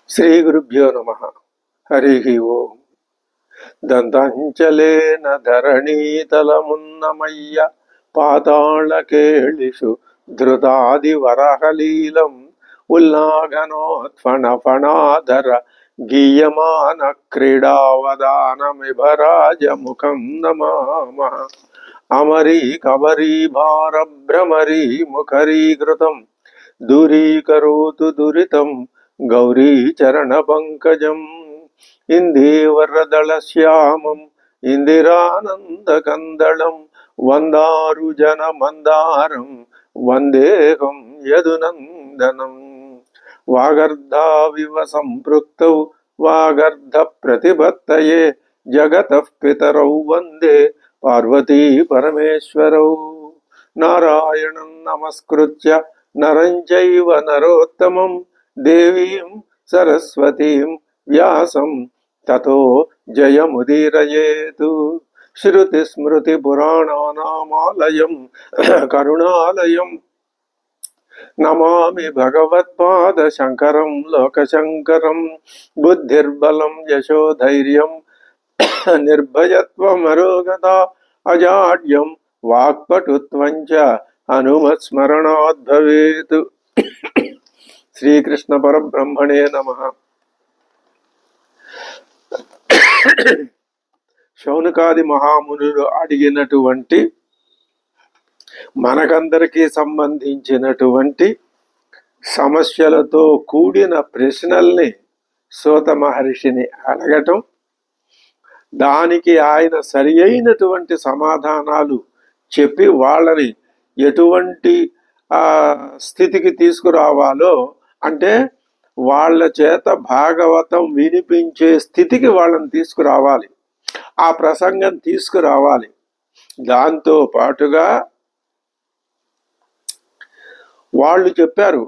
శ్రీ గురుభ్యో నమ. హరి ఓం. దంతంచలేన ధరణీతలమున్నమయ్య పాతాళకేళిషు ధృతాది వరహలీలం ఉల్లాఘనోత్ఫణ ఫణాధర గీయమాన క్రీడావదానమిభరాజముఖం నమామ. అమరీ కబరీ భారభ్రమరీ ముఖరీకృతం దూరీకరోతు దురితం గౌరీ చరణ పంకజం ఇందీవరదళశ్యామం ఇందిరానందకందళం వందారు జన మందారం వందేహం యదునందనం. వాగర్ధావివ సంపృక్తౌ వాగర్ధ ప్రతిపత్తయే జగతః పితరౌ వందే పార్వతీ పరమేశ్వరౌ. నారాయణం నమస్కృత్య నరం చైవ నరోత్తమం దేవీం సరస్వతీం వ్యాసం తతో జయముదీరయేతు. శృతి స్మృతి పురాణానామాలయం కరుణాలయం నమామి భగవత్పాద శంకరం లోకశంకరం. బుద్ధిర్బలం యశోధైర్యం నిర్భయత్వమరోగత అజాడ్యం వాక్పటుత్వం చ హనుమత్స్మరణాద్ భవేత్. శ్రీకృష్ణ పరబ్రహ్మణే నమః. శౌనకాది మహామునులు అడిగినటువంటి మనకందరికీ సంబంధించినటువంటి సమస్యలతో కూడిన ప్రశ్నల్ని సూత మహర్షిని అడగటం, దానికి ఆయన సరి అయినటువంటి సమాధానాలు చెప్పి వాళ్ళని ఎటువంటి స్థితికి తీసుకురావాలో, అంటే వాళ్ళ చేత భాగవతం వినిపించే స్థితికి వాళ్ళని తీసుకురావాలి, ఆ ప్రసంగం తీసుకురావాలి. దాంతో పాటుగా వాళ్ళు చెప్పారు,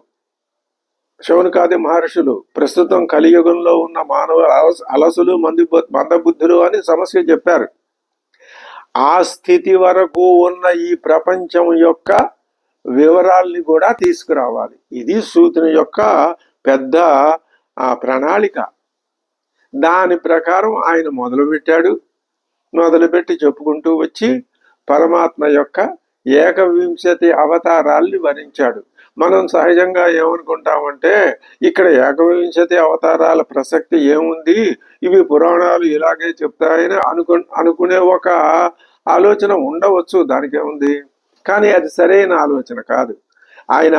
శౌనకాది మహర్షులు, ప్రస్తుతం కలియుగంలో ఉన్న మానవ అలసులు మందబుద్ధులు అని సమస్య చెప్పారు. ఆ స్థితి వరకు ఉన్న ఈ ప్రపంచం యొక్క వివరాల్ని కూడా తీసుకురావాలి. ఇది సూతుని యొక్క పెద్ద ప్రణాళిక. దాని ప్రకారం ఆయన మొదలుపెట్టి చెప్పుకుంటూ వచ్చి పరమాత్మ యొక్క ఏకవింశతి అవతారాల్ని వర్ణించాడు. మనం సహజంగా ఏమనుకుంటామంటే, ఇక్కడ ఏకవింశతి అవతారాల ప్రసక్తి ఏముంది, ఇవి పురాణాలు ఇలాగే చెప్తాయని అనుకునే ఒక ఆలోచన ఉండవచ్చు, దానికేముంది. కానీ అది సరైన ఆలోచన కాదు. ఆయన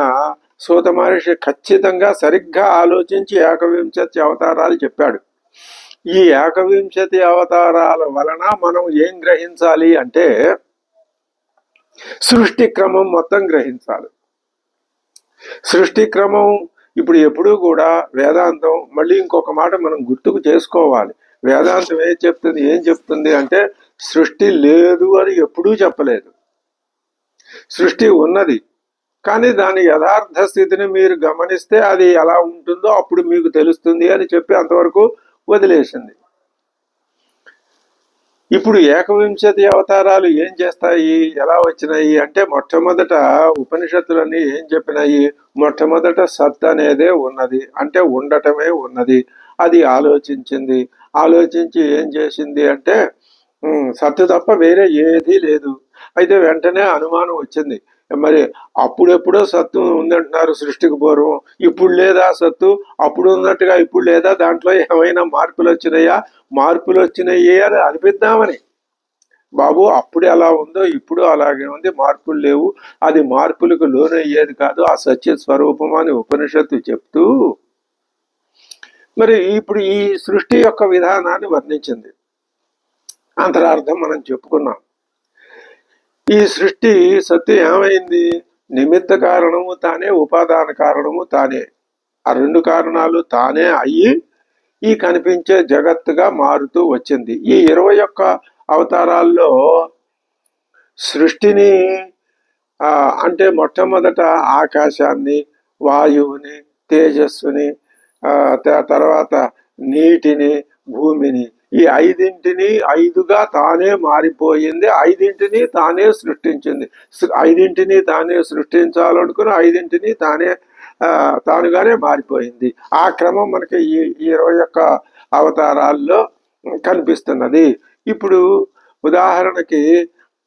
సూత మహర్షి ఖచ్చితంగా సరిగ్గా ఆలోచించి ఏకవింశతి అవతారాలు చెప్పాడు. ఈ ఏకవింశతి అవతారాల వలన మనం ఏం గ్రహించాలి అంటే, సృష్టి క్రమం మొత్తం గ్రహించాలి. సృష్టి క్రమం ఇప్పుడు ఎప్పుడూ కూడా వేదాంతం, మళ్ళీ ఇంకొక మాట మనం గుర్తుకు చేసుకోవాలి. వేదాంతం ఏం చెప్తుంది అంటే, సృష్టి లేదు అని ఎప్పుడూ చెప్పలేదు. సృష్టి ఉన్నది, కానీ దాని యథార్థ స్థితిని మీరు గమనిస్తే అది ఎలా ఉంటుందో అప్పుడు మీకు తెలుస్తుంది అని చెప్పి అంతవరకు వదిలేసింది. ఇప్పుడు ఏకవింశతి అవతారాలు ఏం చేస్తాయి, ఎలా వచ్చినాయి అంటే, మొట్టమొదట ఉపనిషత్తులన్నీ ఏం చెప్పినాయి, మొట్టమొదట సత్ అనేదే ఉన్నది, అంటే ఉండటమే ఉన్నది. అది ఆలోచించి ఏం చేసింది అంటే, సత్తు తప్ప వేరే ఏదీ లేదు. అయితే వెంటనే అనుమానం వచ్చింది, మరి అప్పుడెప్పుడో సత్తు ఉందంటున్నారు సృష్టికి పూర్వం, ఇప్పుడు లేదా సత్తు, అప్పుడు ఉన్నట్టుగా ఇప్పుడు లేదా, దాంట్లో ఏమైనా మార్పులు వచ్చినాయి అని అనిపిద్దామని. బాబు, అప్పుడు ఎలా ఉందో ఇప్పుడు అలాగే ఉంది, మార్పులు లేవు, అది మార్పులకు లోనయ్యేది కాదు, ఆ సత్య స్వరూపం అని ఉపనిషత్తు చెప్తూ మరి ఇప్పుడు ఈ సృష్టి యొక్క విధానాన్ని వర్ణించింది. అంతరార్థం మనం చెప్పుకున్నాం. ఈ సృష్టి సత్తు ఏమైంది, నిమిత్త కారణము తానే, ఉపాదాన కారణము తానే, ఆ రెండు కారణాలు తానే అయ్యి ఈ కనిపించే జగత్తుగా మారుతూ వచ్చింది. ఈ 21 అవతారాల్లో సృష్టిని అంటే మొట్టమొదట ఆకాశాన్ని, వాయువుని, తేజస్సుని, తర్వాత నీటిని, భూమిని, ఈ 5ంటిని 5గా తానే మారిపోయింది, 5ంటిని తానే సృష్టించింది. 5ంటిని తానే సృష్టించాలనుకుని 5ంటిని తానే తానుగానే మారిపోయింది. ఆ క్రమం మనకి ఈ 21 అవతారాల్లో కనిపిస్తున్నది. ఇప్పుడు ఉదాహరణకి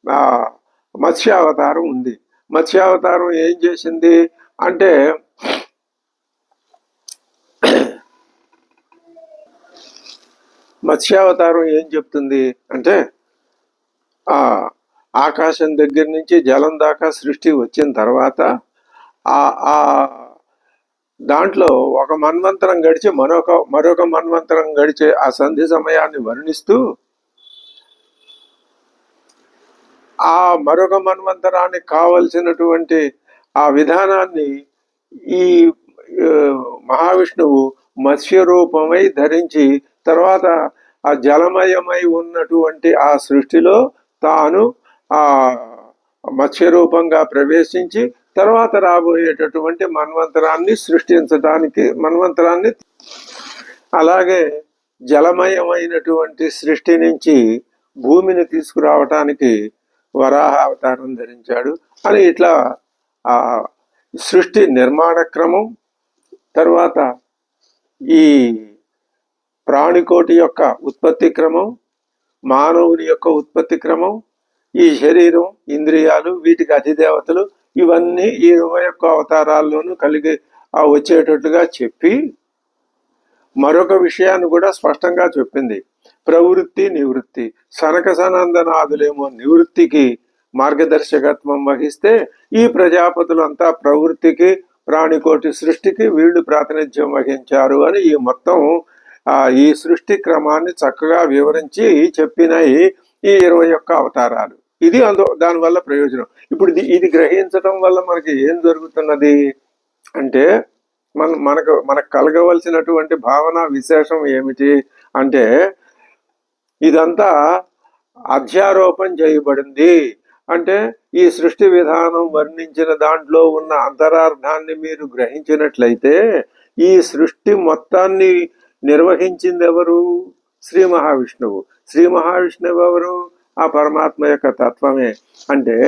ఆ మత్స్యావతారం ఉంది. మత్స్యావతారం ఏం చేసింది అంటే మత్స్యావతారం ఏం చెప్తుంది అంటే ఆ ఆకాశం దగ్గర నుంచి జలం దాకా సృష్టి వచ్చిన తర్వాత ఆ ఆ దాంట్లో ఒక మన్వంతరం గడిచి మరొక మన్వంతరం గడిచే ఆ సంధి సమయాన్ని వర్ణిస్తూ ఆ మరొక మన్వంతరానికి కావలసినటువంటి ఆ విధానాన్ని ఈ మహావిష్ణువు మత్స్య రూపమై ధరించి తర్వాత ఆ జలమయమై ఉన్నటువంటి ఆ సృష్టిలో తాను ఆ మత్స్య రూపంగా ప్రవేశించి తర్వాత రాబోయేటటువంటి మన్వంతరాన్ని సృష్టించడానికి మన్వంతరాన్ని అలాగే జలమయమైనటువంటి సృష్టి నుంచి భూమిని తీసుకురావటానికి వరాహ అవతారం ధరించాడు అని ఇట్లా ఆ సృష్టి నిర్మాణ క్రమం, తర్వాత ఈ ప్రాణికోటి యొక్క ఉత్పత్తి క్రమం, మానవుని యొక్క ఉత్పత్తి క్రమం, ఈ శరీరం ఇంద్రియాలు వీటికి అధిదేవతలు ఇవన్నీ ఈ 21 అవతారాల్లోనూ కలిగి వచ్చేటట్టుగా చెప్పి మరొక విషయాన్ని కూడా స్పష్టంగా చెప్పింది. ప్రవృత్తి నివృత్తి. సనక సనందనాదులేమో నివృత్తికి మార్గదర్శకత్వం వహిస్తే ఈ ప్రజాపతులంతా ప్రవృత్తికి ప్రాణికోటి సృష్టికి వీళ్ళు ప్రాతినిధ్యం వహించారు అని ఈ మొత్తం ఈ సృష్టి క్రమాన్ని చక్కగా వివరించి చెప్పినాయి ఈ 21 అవతారాలు. ఇది దానివల్ల ప్రయోజనం. ఇప్పుడు ఇది గ్రహించటం వల్ల మనకి ఏం జరుగుతున్నది అంటే మనకు కలగవలసినటువంటి భావన విశేషం ఏమిటి అంటే ఇదంతా అధ్యారోపణ చేయబడింది. అంటే ఈ సృష్టి విధానం వర్ణించిన దాంట్లో ఉన్న అంతరార్థాన్ని మీరు గ్రహించినట్లయితే ఈ సృష్టి మొత్తాన్ని నిర్వహించింది ఎవరు? శ్రీ మహావిష్ణువు. శ్రీ మహావిష్ణువు ఎవరు? ఆ పరమాత్మ యొక్క తత్వమే. అంటే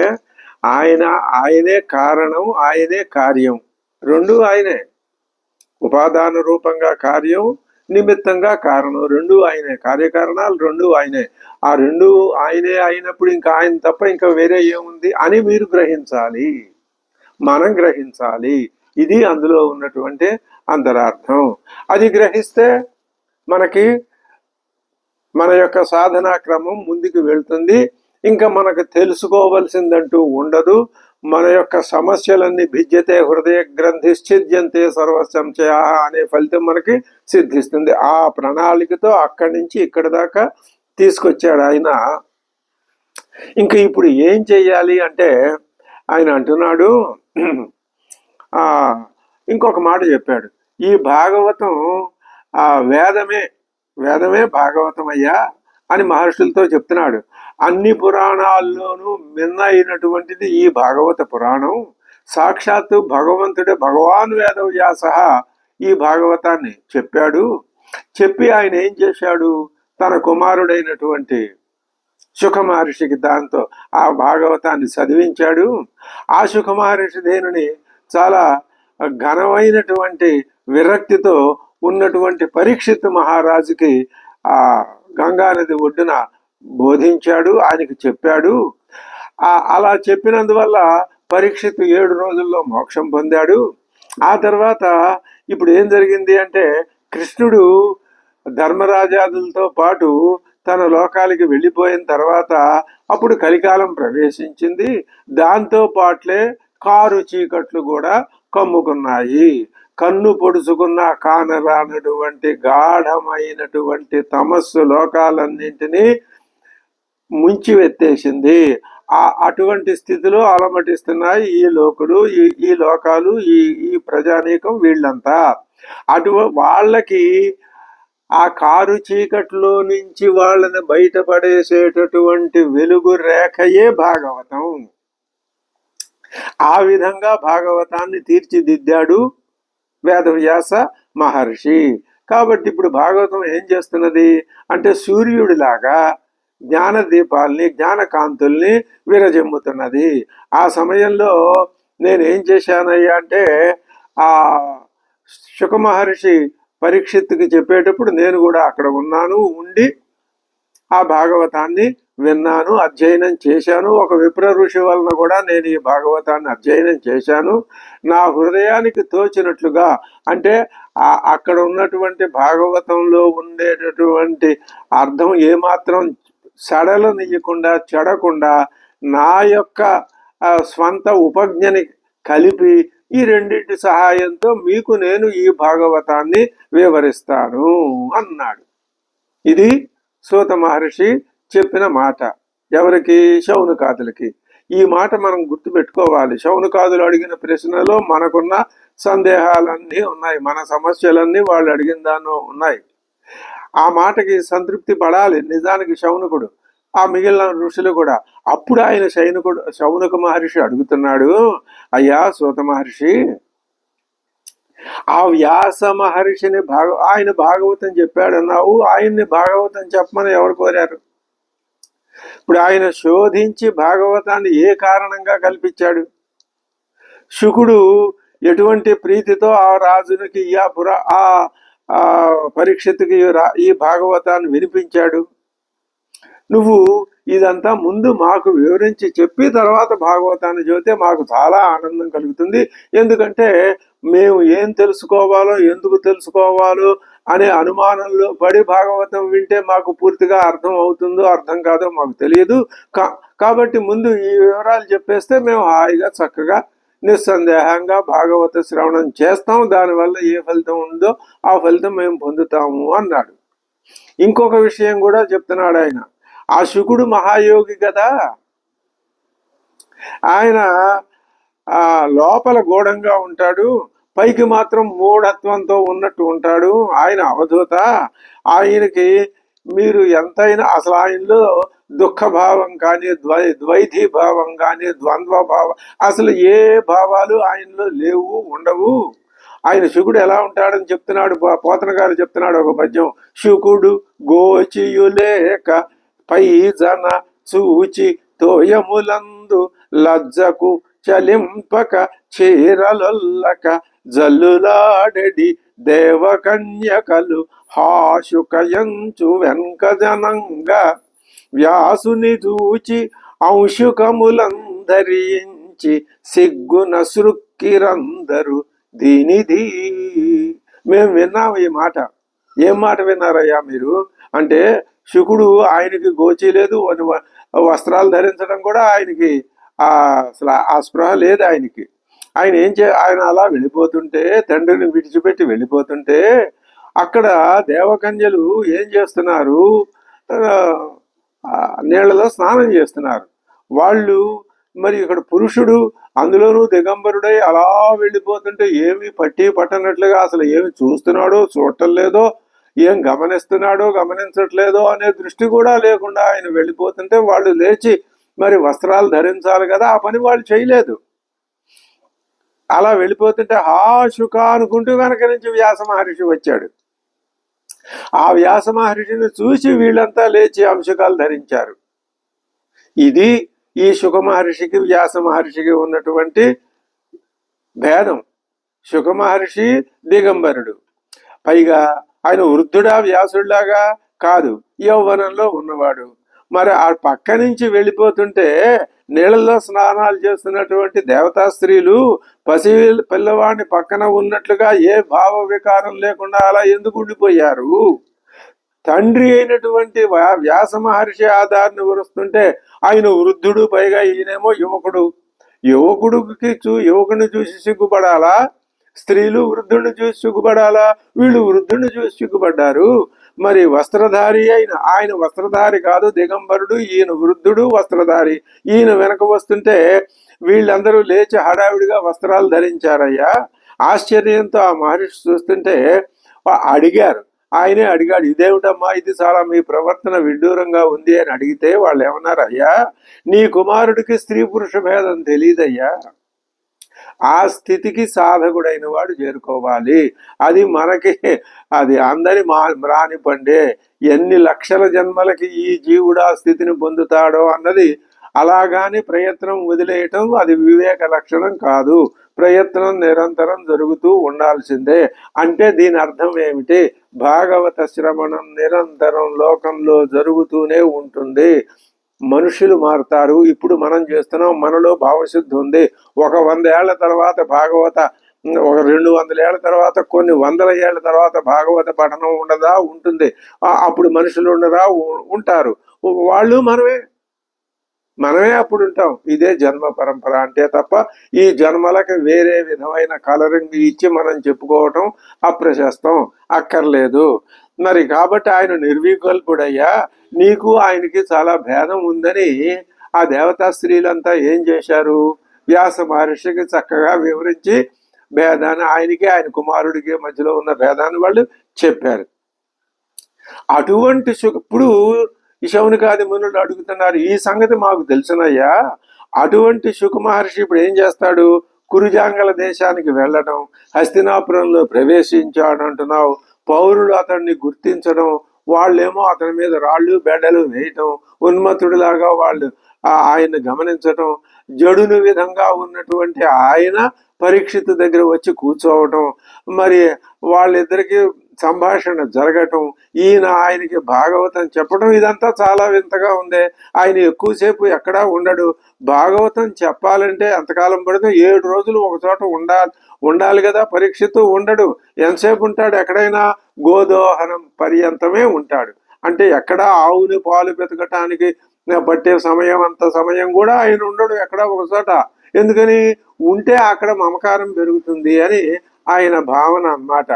ఆయనే కారణం, ఆయనే కార్యం, రెండు ఆయనే. ఉపాదాన రూపంగా కార్యం, నిమిత్తంగా కారణం, రెండు ఆయనే. కార్యకారణాలు రెండు ఆయనే. ఆ రెండు ఆయనే అయినప్పుడు ఇంకా ఆయన తప్ప ఇంకా వేరే ఏముంది అని మీరు గ్రహించాలి, మనం గ్రహించాలి. ఇది అందులో ఉన్నటువంటి అంతరార్థం. అది గ్రహిస్తే మనకి మన యొక్క సాధనా క్రమం ముందుకు వెళ్తుంది. ఇంకా మనకు తెలుసుకోవలసిందంటూ ఉండదు. మన యొక్క సమస్యలన్నీ భిద్యతే హృదయ గ్రంథిశ్చిద్యంతే సర్వసంశయ అనే ఫలితం మనకి సిద్ధిస్తుంది. ఆ ప్రణాళికతో అక్కడి నుంచి ఇక్కడి దాకా తీసుకొచ్చాడు ఆయన. ఇంకా ఇప్పుడు ఏం చెయ్యాలి అంటే ఆయన అంటున్నాడు, ఇంకొక మాట చెప్పాడు. ఈ భాగవతం వేదమే భాగవతం అయ్యా అని మహర్షులతో చెప్తున్నాడు. అన్ని పురాణాల్లోనూ మిన్న అయినటువంటిది ఈ భాగవత పురాణం. సాక్షాత్తు భగవంతుడే భగవాన్ వేదవ్యాస ఈ భాగవతాన్ని చెప్పాడు. చెప్పి ఆయన ఏం చేశాడు? తన కుమారుడైనటువంటి శుక మహర్షికి దాంతో ఆ భాగవతాన్ని చదివించాడు. ఆ శుక మహర్షి దేనిని చాలా ఘనమైనటువంటి విరక్తితో ఉన్నటువంటి పరీక్షిత్ మహారాజుకి ఆ గంగానది ఒడ్డున బోధించాడు, ఆయనకి చెప్పాడు. అలా చెప్పినందువల్ల పరీక్షిత్ 7 రోజుల్లో మోక్షం పొందాడు. ఆ తర్వాత ఇప్పుడు ఏం జరిగింది అంటే కృష్ణుడు ధర్మరాజాదులతో పాటు తన లోకాలకి వెళ్ళిపోయిన తర్వాత అప్పుడు కలికాలం ప్రవేశించింది. దాంతో పాట్లే కారు చీకట్లు కూడా కమ్ముకున్నాయి. కన్ను పొడుచుకున్న కానరానటువంటి గాఢమైనటువంటి తమస్సు లోకాలన్నింటినీ ముంచివెత్తేసింది. అటువంటి స్థితిలో అలమటిస్తున్నాయి ఈ లోకాలు, ఈ ప్రజానీకం వీళ్ళంతా. వాళ్ళకి ఆ కారు చీకట్లో నుంచి వాళ్ళని బయటపడేసేటటువంటి వెలుగు రేఖయే భాగవతం. ఆ విధంగా భాగవతాన్ని తీర్చిదిద్దాడు వేదవ్యాస మహర్షి. కాబట్టి ఇప్పుడు భాగవతం ఏం చేస్తున్నది అంటే సూర్యుడిలాగా జ్ఞాన దీపాల్ని, జ్ఞానకాంతుల్ని విరజిమ్ముతున్నది. ఆ సమయంలో నేనేం చేశానయ్యా అంటే ఆ శుక మహర్షి పరీక్షిత్తుకి చెప్పేటప్పుడు నేను కూడా అక్కడ ఉన్నాను, ఉండి ఆ భాగవతాన్ని విన్నాను, అధ్యయనం చేశాను. ఒక విప్ర ఋషి వలన కూడా నేను ఈ భాగవతాన్ని అధ్యయనం చేశాను. నా హృదయానికి తోచినట్లుగా, అంటే అక్కడ ఉన్నటువంటి భాగవతంలో ఉండేటటువంటి అర్థం ఏమాత్రం సడలనియకుండా చెడకుండా నా యొక్క స్వంత ఉపజ్ఞని కలిపి ఈ రెండింటి సహాయంతో మీకు నేను ఈ భాగవతాన్ని వివరిస్తాను అన్నాడు. ఇది సూత మహర్షి చెప్పిన మాట. ఎవరికి? శౌనకాదులకి. ఈ మాట మనం గుర్తుపెట్టుకోవాలి. శౌనకాదులు అడిగిన ప్రశ్నలో మనకున్న సందేహాలన్నీ ఉన్నాయి, మన సమస్యలన్నీ వాళ్ళు అడిగిన దానిలో ఉన్నాయి. ఆ మాటకి సంతృప్తి పడాలి నిజానికి శౌనకుడు, ఆ మిగిలిన ఋషులు కూడా. అప్పుడు ఆయన శౌనక మహర్షి అడుగుతున్నాడు, అయ్యా సూత మహర్షి, ఆ వ్యాస మహర్షిని ఆయన భాగవతం చెప్పాడన్నావు, ఆయన్ని భాగవతం చెప్పమని ఎవరు కోరారు? ఇప్పుడు ఆయన శోధించి భాగవతాన్ని ఏ కారణంగా కల్పించాడు? శుకుడు ఎటువంటి ప్రీతితో ఆ రాజునికి ఆ పరీక్షిత్తుకి ఈ భాగవతాన్ని వినిపించాడు? నువ్వు ఇదంతా ముందు మాకు వివరించి చెప్పి తర్వాత భాగవతాన్ని చదివితే మాకు చాలా ఆనందం కలుగుతుంది. ఎందుకంటే మేము ఏం తెలుసుకోవాలో, ఎందుకు తెలుసుకోవాలో అనే అనుమానంలో పడి భాగవతం వింటే మాకు పూర్తిగా అర్థం అవుతుందో అర్థం కాదో మాకు తెలియదు. కాబట్టి ముందు ఈ వివరాలు చెప్పేస్తే మేము హాయిగా చక్కగా నిస్సందేహంగా భాగవత శ్రవణం చేస్తాం, దానివల్ల ఏ ఫలితం ఉందో ఆ ఫలితం మేము పొందుతాము అన్నాడు. ఇంకొక విషయం కూడా చెప్తున్నాడు ఆయన. ఆ శుకుడు మహాయోగి కదా, ఆయన లోపల గూఢంగా ఉంటాడు, పైకి మాత్రం మూఢత్వంతో ఉన్నట్టు ఉంటాడు. ఆయన అవధూత. ఆయనకి మీరు ఎంతైనా అసలు ఆయనలో దుఃఖభావం కానీ, ద్వైధీ భావం కానీ, ద్వంద్వ భావం, అసలు ఏ భావాలు ఆయనలో లేవు, ఉండవు. ఆయన శుకుడు ఎలా ఉంటాడని చెప్తున్నాడు, పోతన గారు చెప్తున్నాడు ఒక పద్యం. శుకుడు గోచియులేక పై జన చూచి తోయములందు లజ్జకు చలింపక చీరలొల్లక జల్లులాడెడి దేవకన్యకలు హాశుకయంచు వెంకజనంగా వ్యాసుని చూచి అంశుకములందరించి సిగ్గున సృక్కిరందరు దీనిది. మేము విన్నాం ఈ మాట. ఏం మాట విన్నారయ్యా మీరు అంటే, శుకుడు ఆయనకి గోచి లేదు, వస్త్రాలు ధరించడం కూడా ఆయనకి అసలు ఆ స్పృహ లేదు ఆయనకి. ఆయన అలా వెళ్ళిపోతుంటే, తండ్రిని విడిచిపెట్టి వెళ్ళిపోతుంటే, అక్కడ దేవకన్యలు ఏం చేస్తున్నారు? నీళ్లలో స్నానం చేస్తున్నారు. వాళ్ళు మరి ఇక్కడ పురుషుడు, అందులోనూ దిగంబరుడై అలా వెళ్ళిపోతుంటే ఏమి పట్టనట్లుగా అసలు ఏమి చూస్తున్నాడో చూడటం లేదో, ఏం గమనిస్తున్నాడో గమనించట్లేదో అనే దృష్టి కూడా లేకుండా ఆయన వెళ్ళిపోతుంటే వాళ్ళు లేచి మరి వస్త్రాలు ధరించాలి కదా, ఆ పని వాళ్ళు చేయలేదు. అలా వెళ్ళిపోతుంటే హాశుక అనుకుంటూ వెనక నుంచి వ్యాస మహర్షి వచ్చాడు. ఆ వ్యాస మహర్షిని చూసి వీళ్ళంతా లేచి అంశకాలు ధరించారు. ఇది ఈ శుక మహర్షికి వ్యాస మహర్షికి ఉన్నటువంటి భేదం. శుక మహర్షి దిగంబరుడు, పైగా ఆయన వృద్ధుడా వ్యాసుడిలాగా కాదు, యౌవనంలో ఉన్నవాడు. మరి ఆ పక్క నుంచి వెళ్ళిపోతుంటే నీళ్ళల్లో స్నానాలు చేస్తున్నటువంటి దేవతా స్త్రీలు పిల్లవాడిని పక్కన ఉన్నట్లుగా ఏ భావ వికారం లేకుండా అలా ఎందుకు ఉండిపోయారు? తండ్రి అయినటువంటి వ్యాస మహర్షి ఆధారణ వరుస్తుంటే ఆయన వృద్ధుడు, పైగా ఈయనేమో యువకుడు. యువకుడిని చూసి సిగ్గుపడాలా? స్త్రీలు వృద్ధుడిని చూసి సిగ్గుపడాలా? వీళ్ళు వృద్ధుడిని చూసి సిగ్గుపడ్డారు. మరి వస్త్రధారి ఆయన వస్త్రధారి కాదు, దిగంబరుడు. ఈయన వృద్ధుడు, వస్త్రధారి. ఈయన వెనక వస్తుంటే వీళ్ళందరూ లేచి హడావిడిగా వస్త్రాలు ధరించారయ్యా. ఆశ్చర్యంతో ఆ మహర్షి చూస్తుంటే అడిగారు. ఆయనే అడిగాడు, ఇదేమిటమ్మా, ఇది చాలా మీ ప్రవర్తన విడ్డూరంగా ఉంది అని అడిగితే వాళ్ళు ఏమన్నారు, అయ్యా నీ కుమారుడికి స్త్రీ పురుష భేదం తెలియదయ్యా, ఆ స్థితికి సాధకుడైన వాడు చేరుకోవాలి. అది అందరి రాని పండే. ఎన్ని లక్షల జన్మలకి ఈ జీవుడు ఆ స్థితిని పొందుతాడో అన్నది అలాగాని ప్రయత్నం వదిలేయటం అది వివేక లక్షణం కాదు. ప్రయత్నం నిరంతరం జరుగుతూ ఉండాల్సిందే. అంటే దీని అర్థం ఏమిటి? భాగవత శ్రవణం నిరంతరం లోకంలో జరుగుతూనే ఉంటుంది. మనుషులు మారుతారు. ఇప్పుడు మనం చేస్తున్నాం, మనలో భావశుద్ధి ఉంది. ఒక 100 ఏళ్ల తర్వాత భాగవత, ఒక 200 ఏళ్ల తర్వాత, కొన్ని వందల ఏళ్ల తర్వాత భాగవత పఠనం ఉండదా? ఉంటుంది. అప్పుడు మనుషులు ఉండరా? ఉంటారు. వాళ్ళు మనమే అప్పుడు ఉంటాం. ఇదే జన్మ పరంపర అంటే తప్ప ఈ జన్మలకు వేరే విధమైన కలరింగ్ ఇచ్చి మనం చెప్పుకోవటం అప్రశస్తం, అక్కర్లేదు. మరి కాబట్టి ఆయన నిర్వికల్పుడయ్యా, నీకు ఆయనకి చాలా భేదం ఉందని ఆ దేవతా స్త్రీలంతా ఏం చేశారు? వ్యాస మహర్షికి చక్కగా వివరించి భేదాన్ని, ఆయనకి ఆయన కుమారుడికి మధ్యలో ఉన్న భేదాన్ని వాళ్ళు చెప్పారు. అటువంటి ఇప్పుడు ఈ శౌనకాది మునులు అడుగుతున్నారు, ఈ సంగతి మాకు తెలుసునయ్యా. అటువంటి శుక మహర్షి ఇప్పుడు ఏం చేస్తాడు? కురుజాంగల దేశానికి వెళ్ళడం, హస్తినాపురంలో ప్రవేశించాడు అంటున్నావు. పౌరులు అతన్ని గుర్తించడం, వాళ్ళేమో అతని మీద రాళ్ళు బెడ్డలు వేయటం, ఉన్మత్తుడిలాగా వాళ్ళు ఆయన గమనించటం, జడును విధంగా ఉన్నటువంటి ఆయన పరీక్షితు దగ్గర వచ్చి కూర్చోవటం, మరి వాళ్ళిద్దరికి సంభాషణ జరగటం, ఈయన ఆయనకి భాగవతం చెప్పడం, ఇదంతా చాలా వింతగా ఉంది. ఆయన ఎక్కువసేపు ఎక్కడా ఉండడు. భాగవతం చెప్పాలంటే ఎంతకాలం పడితే 7 రోజులు ఒక చోట ఉండాలి కదా. పరీక్షిత్తు ఉండడు. ఎంతసేపు ఉంటాడు? ఎక్కడైనా గోదోహనం పర్యంతమే ఉంటాడు. అంటే ఎక్కడ ఆవుని పాలు పెతకటానికి పట్టే సమయం అంత సమయం కూడా ఆయన ఉండడు ఎక్కడ ఒక చోట. ఎందుకని? ఉంటే అక్కడ మమకారం పెరుగుతుంది అని ఆయన భావన అన్నమాట.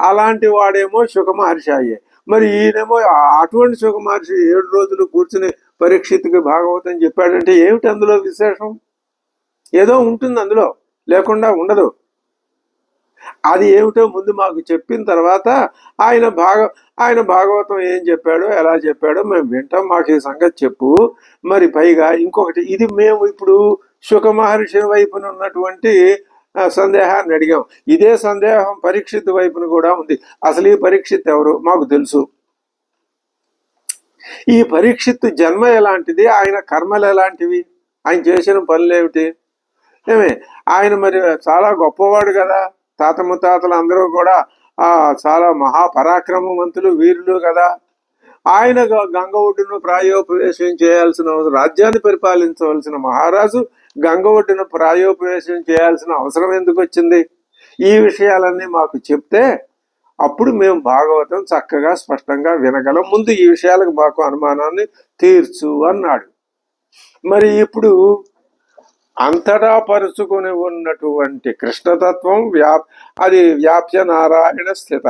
అలాంటి వాడేమో శుక మహర్షి అయ్యే. మరి ఈయనేమో అటువంటి శుక మహర్షి 7 రోజులు కూర్చుని పరీక్షిత్తుకి భాగవతం చెప్పాడంటే ఏమిటి అందులో విశేషం? ఏదో ఉంటుంది అందులో, లేకుండా ఉండదు. అది ఏమిటో ముందు మాకు చెప్పిన తర్వాత ఆయన భాగవతం ఏం చెప్పాడో, ఎలా చెప్పాడో మేము వింటాం. మాకు ఈ సంగతి చెప్పు. మరి పైగా ఇంకొకటి, ఇది మేము ఇప్పుడు శుక మహర్షి వైపున ఉన్నటువంటి సందేహాన్ని అడిగాం. ఇదే సందేహం పరీక్షిత్ వైపున కూడా ఉంది. అసలు ఈ పరీక్షిత్ ఎవరు? మాకు తెలుసు. ఈ పరీక్షిత్ జన్మ ఎలాంటిది? ఆయన కర్మలు ఎలాంటివి? ఆయన చేసిన పనులు ఏమిటి? ఆయన మరి చాలా గొప్పవాడు కదా. తాత ముత్తాతలు అందరూ కూడా చాలా మహాపరాక్రమవంతులు, వీరులు కదా. ఆయన గంగ ఒడ్డును ప్రాయోపవేశం చేయాల్సిన అవసరం, రాజ్యాన్ని పరిపాలించవలసిన మహారాజు గంగ ఒడ్డున ప్రాయోపవేశం చేయాల్సిన అవసరం ఎందుకు వచ్చింది? ఈ విషయాలన్నీ మాకు చెప్తే అప్పుడు మేము భాగవతం చక్కగా స్పష్టంగా వినగలం. ముందు ఈ విషయాలకు మాకు అనుమానాన్ని తీర్చు అన్నాడు. మరి ఇప్పుడు అంతటా పరుచుకుని ఉన్నటువంటి కృష్ణతత్వం అది వ్యాప్య నారాయణ స్థిత.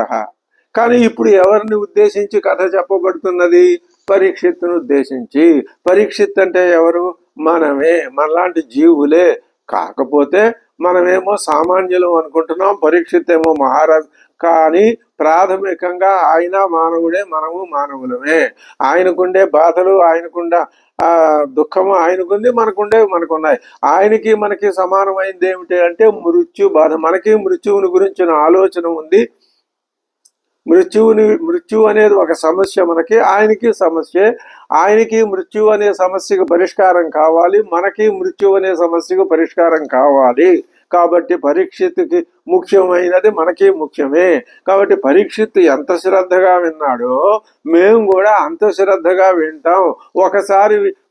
కానీ ఇప్పుడు ఎవరిని ఉద్దేశించి కథ చెప్పబడుతున్నది? పరీక్షిత్తును ఉద్దేశించి. పరీక్షిత్ అంటే ఎవరు? మనమే, మనలాంటి జీవులే. కాకపోతే మనమేమో సామాన్యులు అనుకుంటున్నాం, పరీక్షిత్ ఏమో మహారాజు. కానీ ప్రాథమికంగా ఆయన మానవుడే, మనము మానవులమే. ఆయనకుండే బాధలు, ఆయనకుండా దుఃఖము ఆయనకుంది, మనకున్నాయి. ఆయనకి మనకి సమానమైంది ఏమిటి అంటే మృత్యు బాధ. మనకి మృత్యువుని గురించిన ఆలోచన ఉంది. మృత్యు అనేది ఒక సమస్య మనకి, ఆయనకి సమస్య. ఆయనకి మృత్యు అనే సమస్యకు పరిష్కారం కావాలి, మనకి మృత్యు అనే సమస్యకు పరిష్కారం కావాలి. కాబట్టి పరీక్షిత్తుకి ముఖ్యమైనది మనకి ముఖ్యమే. కాబట్టి పరీక్షిత్తు ఎంత శ్రద్ధగా విన్నాడో మేము కూడా అంత శ్రద్ధగా వింటాం.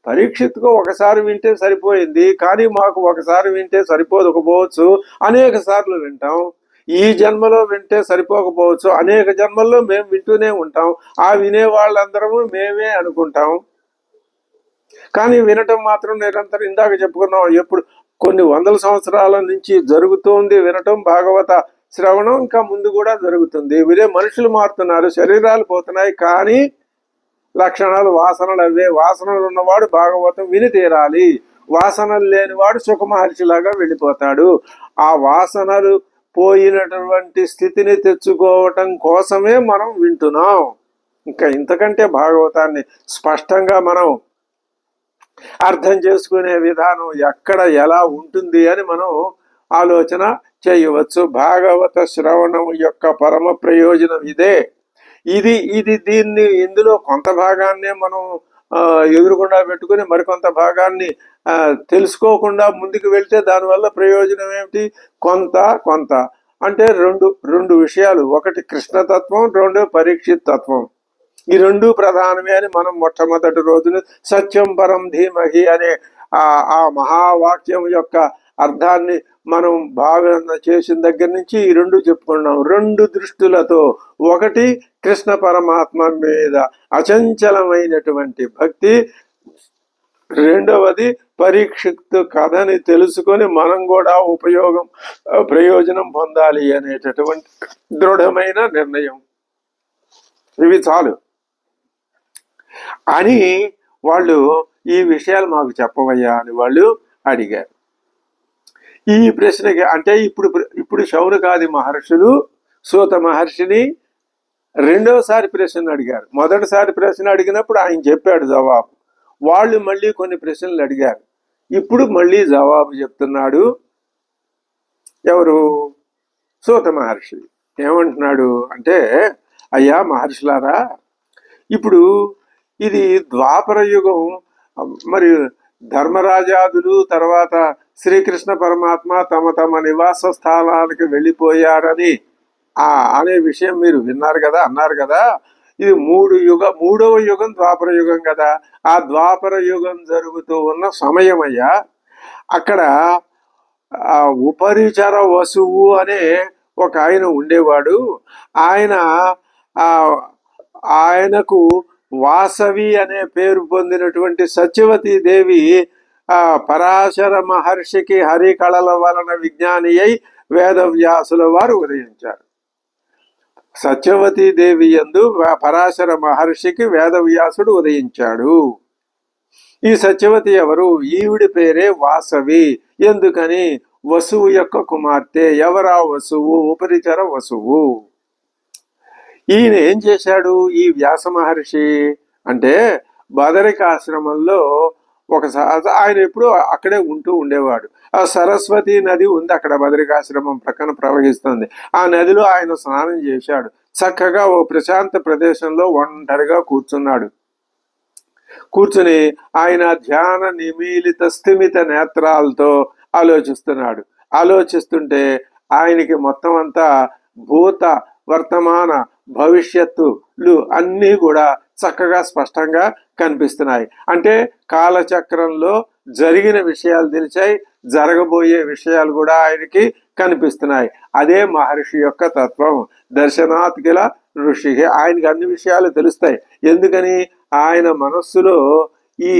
పరీక్షిత్తుకు ఒకసారి వింటే సరిపోయింది, కానీ మాకు ఒకసారి వింటే సరిపోకపోవచ్చు, అనేక సార్లు వింటాం. ఈ జన్మలో వింటే సరిపోకపోవచ్చు, అనేక జన్మల్లో మేము వింటూనే ఉంటాం. ఆ వినే వాళ్ళందరము మేమే అనుకుంటాం. కానీ వినటం మాత్రం నిరంతరం, ఇందాక చెప్పుకున్నాం, ఎప్పుడు కొన్ని వందల సంవత్సరాల నుంచి జరుగుతోంది వినటం, భాగవత శ్రవణం. ఇంకా ముందు కూడా జరుగుతుంది. వీరే మనుషులు మారుతున్నారు, శరీరాలు పోతున్నాయి, కానీ లక్షణాలు, వాసనలు అవే. వాసనలు ఉన్నవాడు భాగవతం విని తీరాలి. వాసనలు లేనివాడు శుక మహర్షిలాగా వెళ్ళిపోతాడు. ఆ వాసనలు పోయినటువంటి స్థితిని తెచ్చుకోవటం కోసమే మనం వింటున్నాం. ఇంకా ఇంతకంటే భాగవతాన్ని స్పష్టంగా మనం అర్థం చేసుకునే విధానం ఎక్కడ ఎలా ఉంటుంది అని మనం ఆలోచన చేయవచ్చు. భాగవత శ్రవణం యొక్క పరమ ప్రయోజనం ఇదే. ఇది ఇందులో కొంత భాగాన్నే మనం ఎదురుగుండా పెట్టుకుని మరికొంత భాగాన్ని తెలుసుకోకుండా ముందుకు వెళ్తే దానివల్ల ప్రయోజనం ఏమిటి? కొంత కొంత అంటే రెండు రెండు విషయాలు, ఒకటి కృష్ణతత్వం, రెండు పరీక్షిత్ తత్వం. ఈ రెండు ప్రధానమే అని మనం మొట్టమొదటి రోజున సత్యం పరం ధీమహి అనే ఆ మహావాక్యం యొక్క అర్థాన్ని మనం భావన చేసిన దగ్గర నుంచి ఈ రెండు చెప్పుకున్నాం. రెండు దృష్టులతో, ఒకటి కృష్ణ పరమాత్మ మీద అచంచలమైనటువంటి భక్తి, రెండవది పరీక్షిత్ కథని తెలుసుకొని మనం కూడా ప్రయోజనం పొందాలి అనేటటువంటి దృఢమైన నిర్ణయం. ఇవి చాలు అని వాళ్ళు ఈ విషయాలు మాకు చెప్పవయ్యా అని వాళ్ళు అడిగారు. ఈ ప్రశ్నకి అంటే ఇప్పుడు శౌనకాది మహర్షులు సూత మహర్షిని రెండవసారి ప్రశ్న అడిగారు. మొదటిసారి ప్రశ్న అడిగినప్పుడు ఆయన చెప్పాడు జవాబు. వాళ్ళు మళ్ళీ కొన్ని ప్రశ్నలు అడిగారు. ఇప్పుడు మళ్ళీ జవాబు చెప్తున్నాడు. ఎవరు? సూత మహర్షి. ఏమంటున్నాడు అంటే, అయ్యా మహర్షులారా, ఇప్పుడు ఇది ద్వాపర యుగం, మరి ధర్మరాజాదులు తర్వాత శ్రీకృష్ణ పరమాత్మ తమ తమ నివాస స్థానాలకు వెళ్ళిపోయారని అనే విషయం మీరు విన్నారు కదా, అన్నారు కదా. ఇది మూడవ యుగం ద్వాపర యుగం కదా. ఆ ద్వాపర యుగం జరుగుతూ ఉన్న సమయమయ్యా. అక్కడ ఉపరిచర వసువు అనే ఒక ఆయన ఉండేవాడు. ఆయనకు వాసవి అనే పేరు పొందినటువంటి సత్యవతీ దేవి పరాశర మహర్షికి హరికళల వలన విజ్ఞాని అయి వేదవ్యాసుల వారు ఉదయించారు. సత్యవతీ దేవి యందు పరాశర మహర్షికి వేదవ్యాసుడు ఉదయించాడు. ఈ సత్యవతి ఎవరు? ఈవిడి పేరే వాసవి. ఎందుకని? వసువు యొక్క కుమార్తె. ఎవరా వసువు? ఉపరిచర వసువు. ఈయన ఏం చేశాడు? ఈ వ్యాస మహర్షి అంటే బదరికాశ్రమంలో ఒకసారి ఆయన ఎప్పుడు అక్కడే ఉంటూ ఉండేవాడు. ఆ సరస్వతి నది ఉంది అక్కడ, బదరికాశ్రమం ప్రక్కన ప్రవహిస్తుంది. ఆ నదిలో ఆయన స్నానం చేశాడు. చక్కగా ఓ ప్రశాంత ప్రదేశంలో ఒంటరిగా కూర్చుని ఆయన ధ్యాన నిమీలిత స్థిమిత నేత్రాలతో ఆలోచిస్తుంటే ఆయనకి మొత్తం అంతా భూత వర్తమాన భవిష్యత్తులు అన్నీ కూడా చక్కగా స్పష్టంగా కనిపిస్తున్నాయి. అంటే కాలచక్రంలో జరిగిన విషయాలు తెలిసాయి, జరగబోయే విషయాలు కూడా ఆయనకి కనిపిస్తున్నాయి. అదే మహర్షి యొక్క తత్వం. దర్శనాత్ కిల ఋషి. ఆయనకి అన్ని విషయాలు తెలుస్తాయి. ఎందుకని? ఆయన మనస్సులో ఈ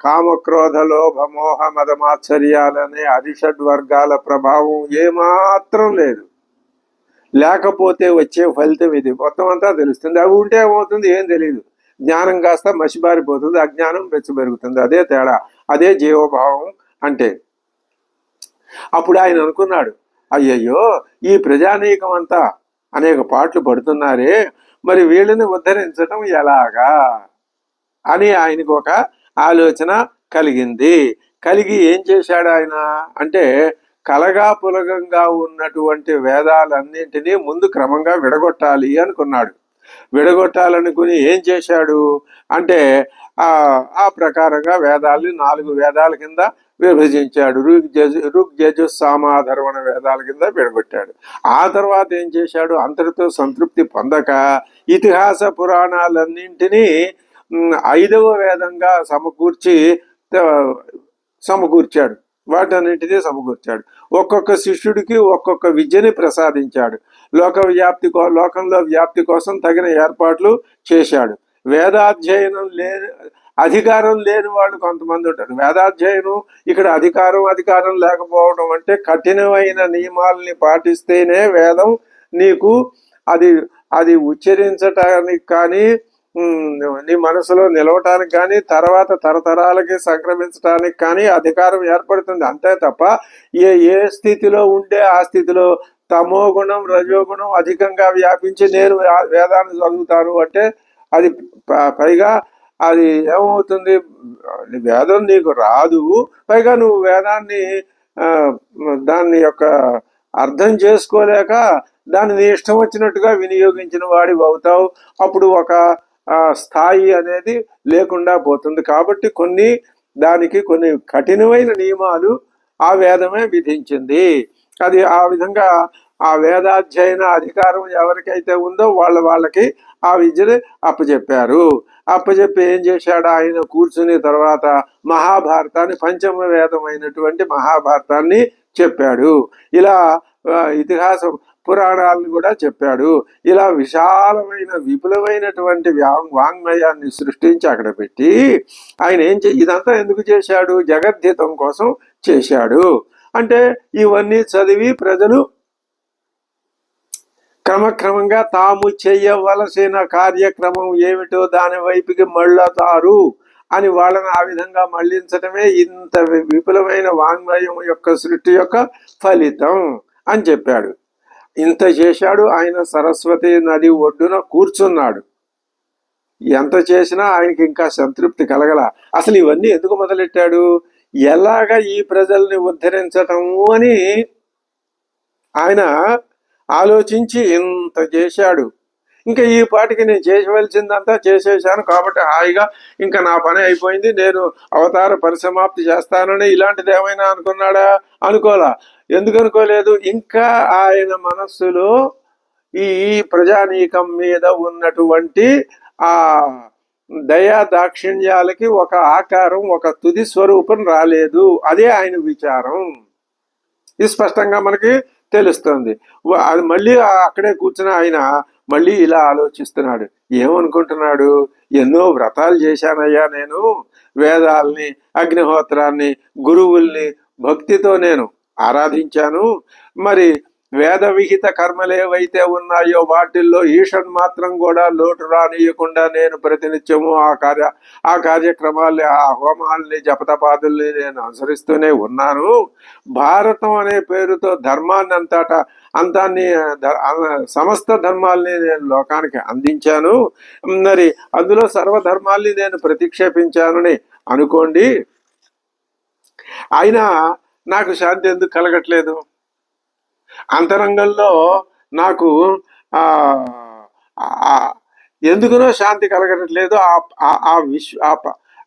కామక్రోధ లోభ మోహ మదమాశ్చర్యాలనే అరిషడ్వర్గాల ప్రభావం ఏమాత్రం లేదు. లేకపోతే వచ్చే ఫలితం ఇది. మొత్తం అంతా తెలుస్తుంది. అవి ఉంటే ఏమవుతుంది? ఏం తెలియదు. జ్ఞానం కాస్త మసిబారిపోతుంది, అజ్ఞానం పెరుగుతుంది. అదే తేడా, అదే జీవభావం అంటే. అప్పుడు ఆయన అనుకున్నాడు, అయ్యయ్యో ఈ ప్రజానీకం అంతా అనేక పాటలు పడుతున్నారే, మరి వీళ్ళని ఉద్ధరించడం ఎలాగా అని ఆయనకు ఒక ఆలోచన కలిగి ఏం చేశాడు ఆయన అంటే, కలగా పులగంగా ఉన్నటువంటి వేదాలన్నింటినీ ముందు క్రమంగా విడగొట్టాలి అనుకున్నాడు. విడగొట్టాలనుకుని ఏం చేశాడు అంటే, ఆ ప్రకారంగా వేదాల్ని 4 వేదాల కింద విభజించాడు. ఋగ్ యజు సామాధర్వణ వేదాల కింద విడగొట్టాడు. ఆ తర్వాత ఏం చేశాడు? అంతటితో సంతృప్తి పొందక ఇతిహాస పురాణాలన్నింటినీ 5వ వేదంగా సమకూర్చాడు. వాటన్నింటినీ సమకూర్చాడు. ఒక్కొక్క శిష్యుడికి ఒక్కొక్క విద్యని ప్రసాదించాడు. లోకంలో వ్యాప్తి కోసం తగిన ఏర్పాట్లు చేశాడు. వేదాధ్యయనం అధికారం లేని వాళ్ళు కొంతమంది ఉంటారు. వేదాధ్యయనం ఇక్కడ అధికారం లేకపోవడం అంటే కఠినమైన నియమాలని పాటిస్తేనే వేదం నీకు అది ఉచ్చరించటానికి కానీ నీ మనసులో నిలవటానికి కానీ తర్వాత తరతరాలకి సంక్రమించడానికి కానీ అధికారం ఏర్పడుతుంది. అంతే తప్ప ఏ స్థితిలో ఉంటే ఆ స్థితిలో తమో గుణం రజోగుణం అధికంగా వ్యాపించి నేను వేదాన్ని చదువుతాను అంటే అది పైగా అది ఏమవుతుంది? వేదం నీకు రాదు, పైగా నువ్వు వేదాన్ని దాన్ని యొక్క అర్థం చేసుకోలేక దాన్ని నీ ఇష్టం వచ్చినట్టుగా వినియోగించిన వాడివి అవుతావు. అప్పుడు ఒక స్థాయి అనేది లేకుండా పోతుంది. కాబట్టి దానికి కొన్ని కఠినమైన నియమాలు ఆ వేదమే విధించింది. అది ఆ విధంగా ఆ వేదాధ్యయన అధికారం ఎవరికైతే ఉందో వాళ్ళకి ఆ విద్యని అప్పచెప్పారు. అప్పచెప్పి ఏం చేశాడు ఆయన కూర్చుని తర్వాత మహాభారతాన్ని, పంచమ వేదం అయినటువంటి మహాభారతాన్ని చెప్పాడు. ఇలా ఇతిహాసం పురాణాలను కూడా చెప్పాడు. ఇలా విశాలమైన విపులమైనటువంటి వాంగ్మయాన్ని సృష్టించి అక్కడ పెట్టి ఆయన ఇదంతా ఎందుకు చేశాడు? జగద్ధితం కోసం చేశాడు. అంటే ఇవన్నీ చదివి ప్రజలు క్రమక్రమంగా తాము చెయ్యవలసిన కార్యక్రమం ఏమిటో దాని వైపుకి మళ్ళతారు అని వాళ్ళని ఆ విధంగా మళ్లించడమే ఇంత విపులమైన వాంగ్మయం యొక్క సృష్టి యొక్క ఫలితం అని చెప్పాడు. ఇంత చేశాడు. ఆయన సరస్వతి నది ఒడ్డున కూర్చున్నాడు. ఎంత చేసినా ఆయనకి ఇంకా సంతృప్తి కలగల. అసలు ఇవన్నీ ఎందుకు మొదలెట్టాడు? ఎలాగ ఈ ప్రజల్ని ఉద్ధరించటము అని ఆయన ఆలోచించి ఇంత చేశాడు. ఇంకా ఈ పాటికి నేను చేసవలసిందంతా చేసేసాను కాబట్టి హాయిగా ఇంకా నా పని అయిపోయింది, నేను అవతార పరిసమాప్తి చేస్తానని ఇలాంటిది ఏమైనా అనుకున్నాడా? అనుకోలా. ఎందుకు అనుకోలేదు? ఇంకా ఆయన మనస్సులో ఈ ప్రజానీకం మీద ఉన్నటువంటి ఆ దయా దాక్షిణ్యాలకి ఒక ఆకారం, ఒక తుది స్వరూపం రాలేదు. అదే ఆయన విచారం. ఇది స్పష్టంగా మనకి తెలుస్తుంది. అది మళ్ళీ అక్కడే కూర్చుని ఆయన మళ్ళీ ఇలా ఆలోచిస్తున్నాడు. ఏమనుకుంటున్నాడు? ఎన్నో వ్రతాలు చేశానయ్యా నేను, వేదాల్ని, అగ్నిహోత్రాన్ని, గురువుల్ని భక్తితో నేను ఆరాధించాను. మరి వేద విహిత కర్మలు ఏవైతే ఉన్నాయో వాటిల్లో ఈషన్ మాత్రం కూడా లోటు రానియకుండా నేను ప్రతినిత్యము ఆ కార్యక్రమాల్ని, ఆ హోమాల్ని, జపతపాదుల్ని నేను అనుసరిస్తూనే ఉన్నాను. భారతం అనే పేరుతో ధర్మాన్ని అంతాన్ని సమస్త ధర్మాల్ని నేను లోకానికి అందించాను. మరి అందులో సర్వధర్మాల్ని నేను ప్రతిక్షేపించానని అనుకోండి. అయినా నాకు శాంతి ఎందుకు కలగట్లేదు? అంతరంగంలో నాకు ఎందుకునో శాంతి కలగట్లేదు.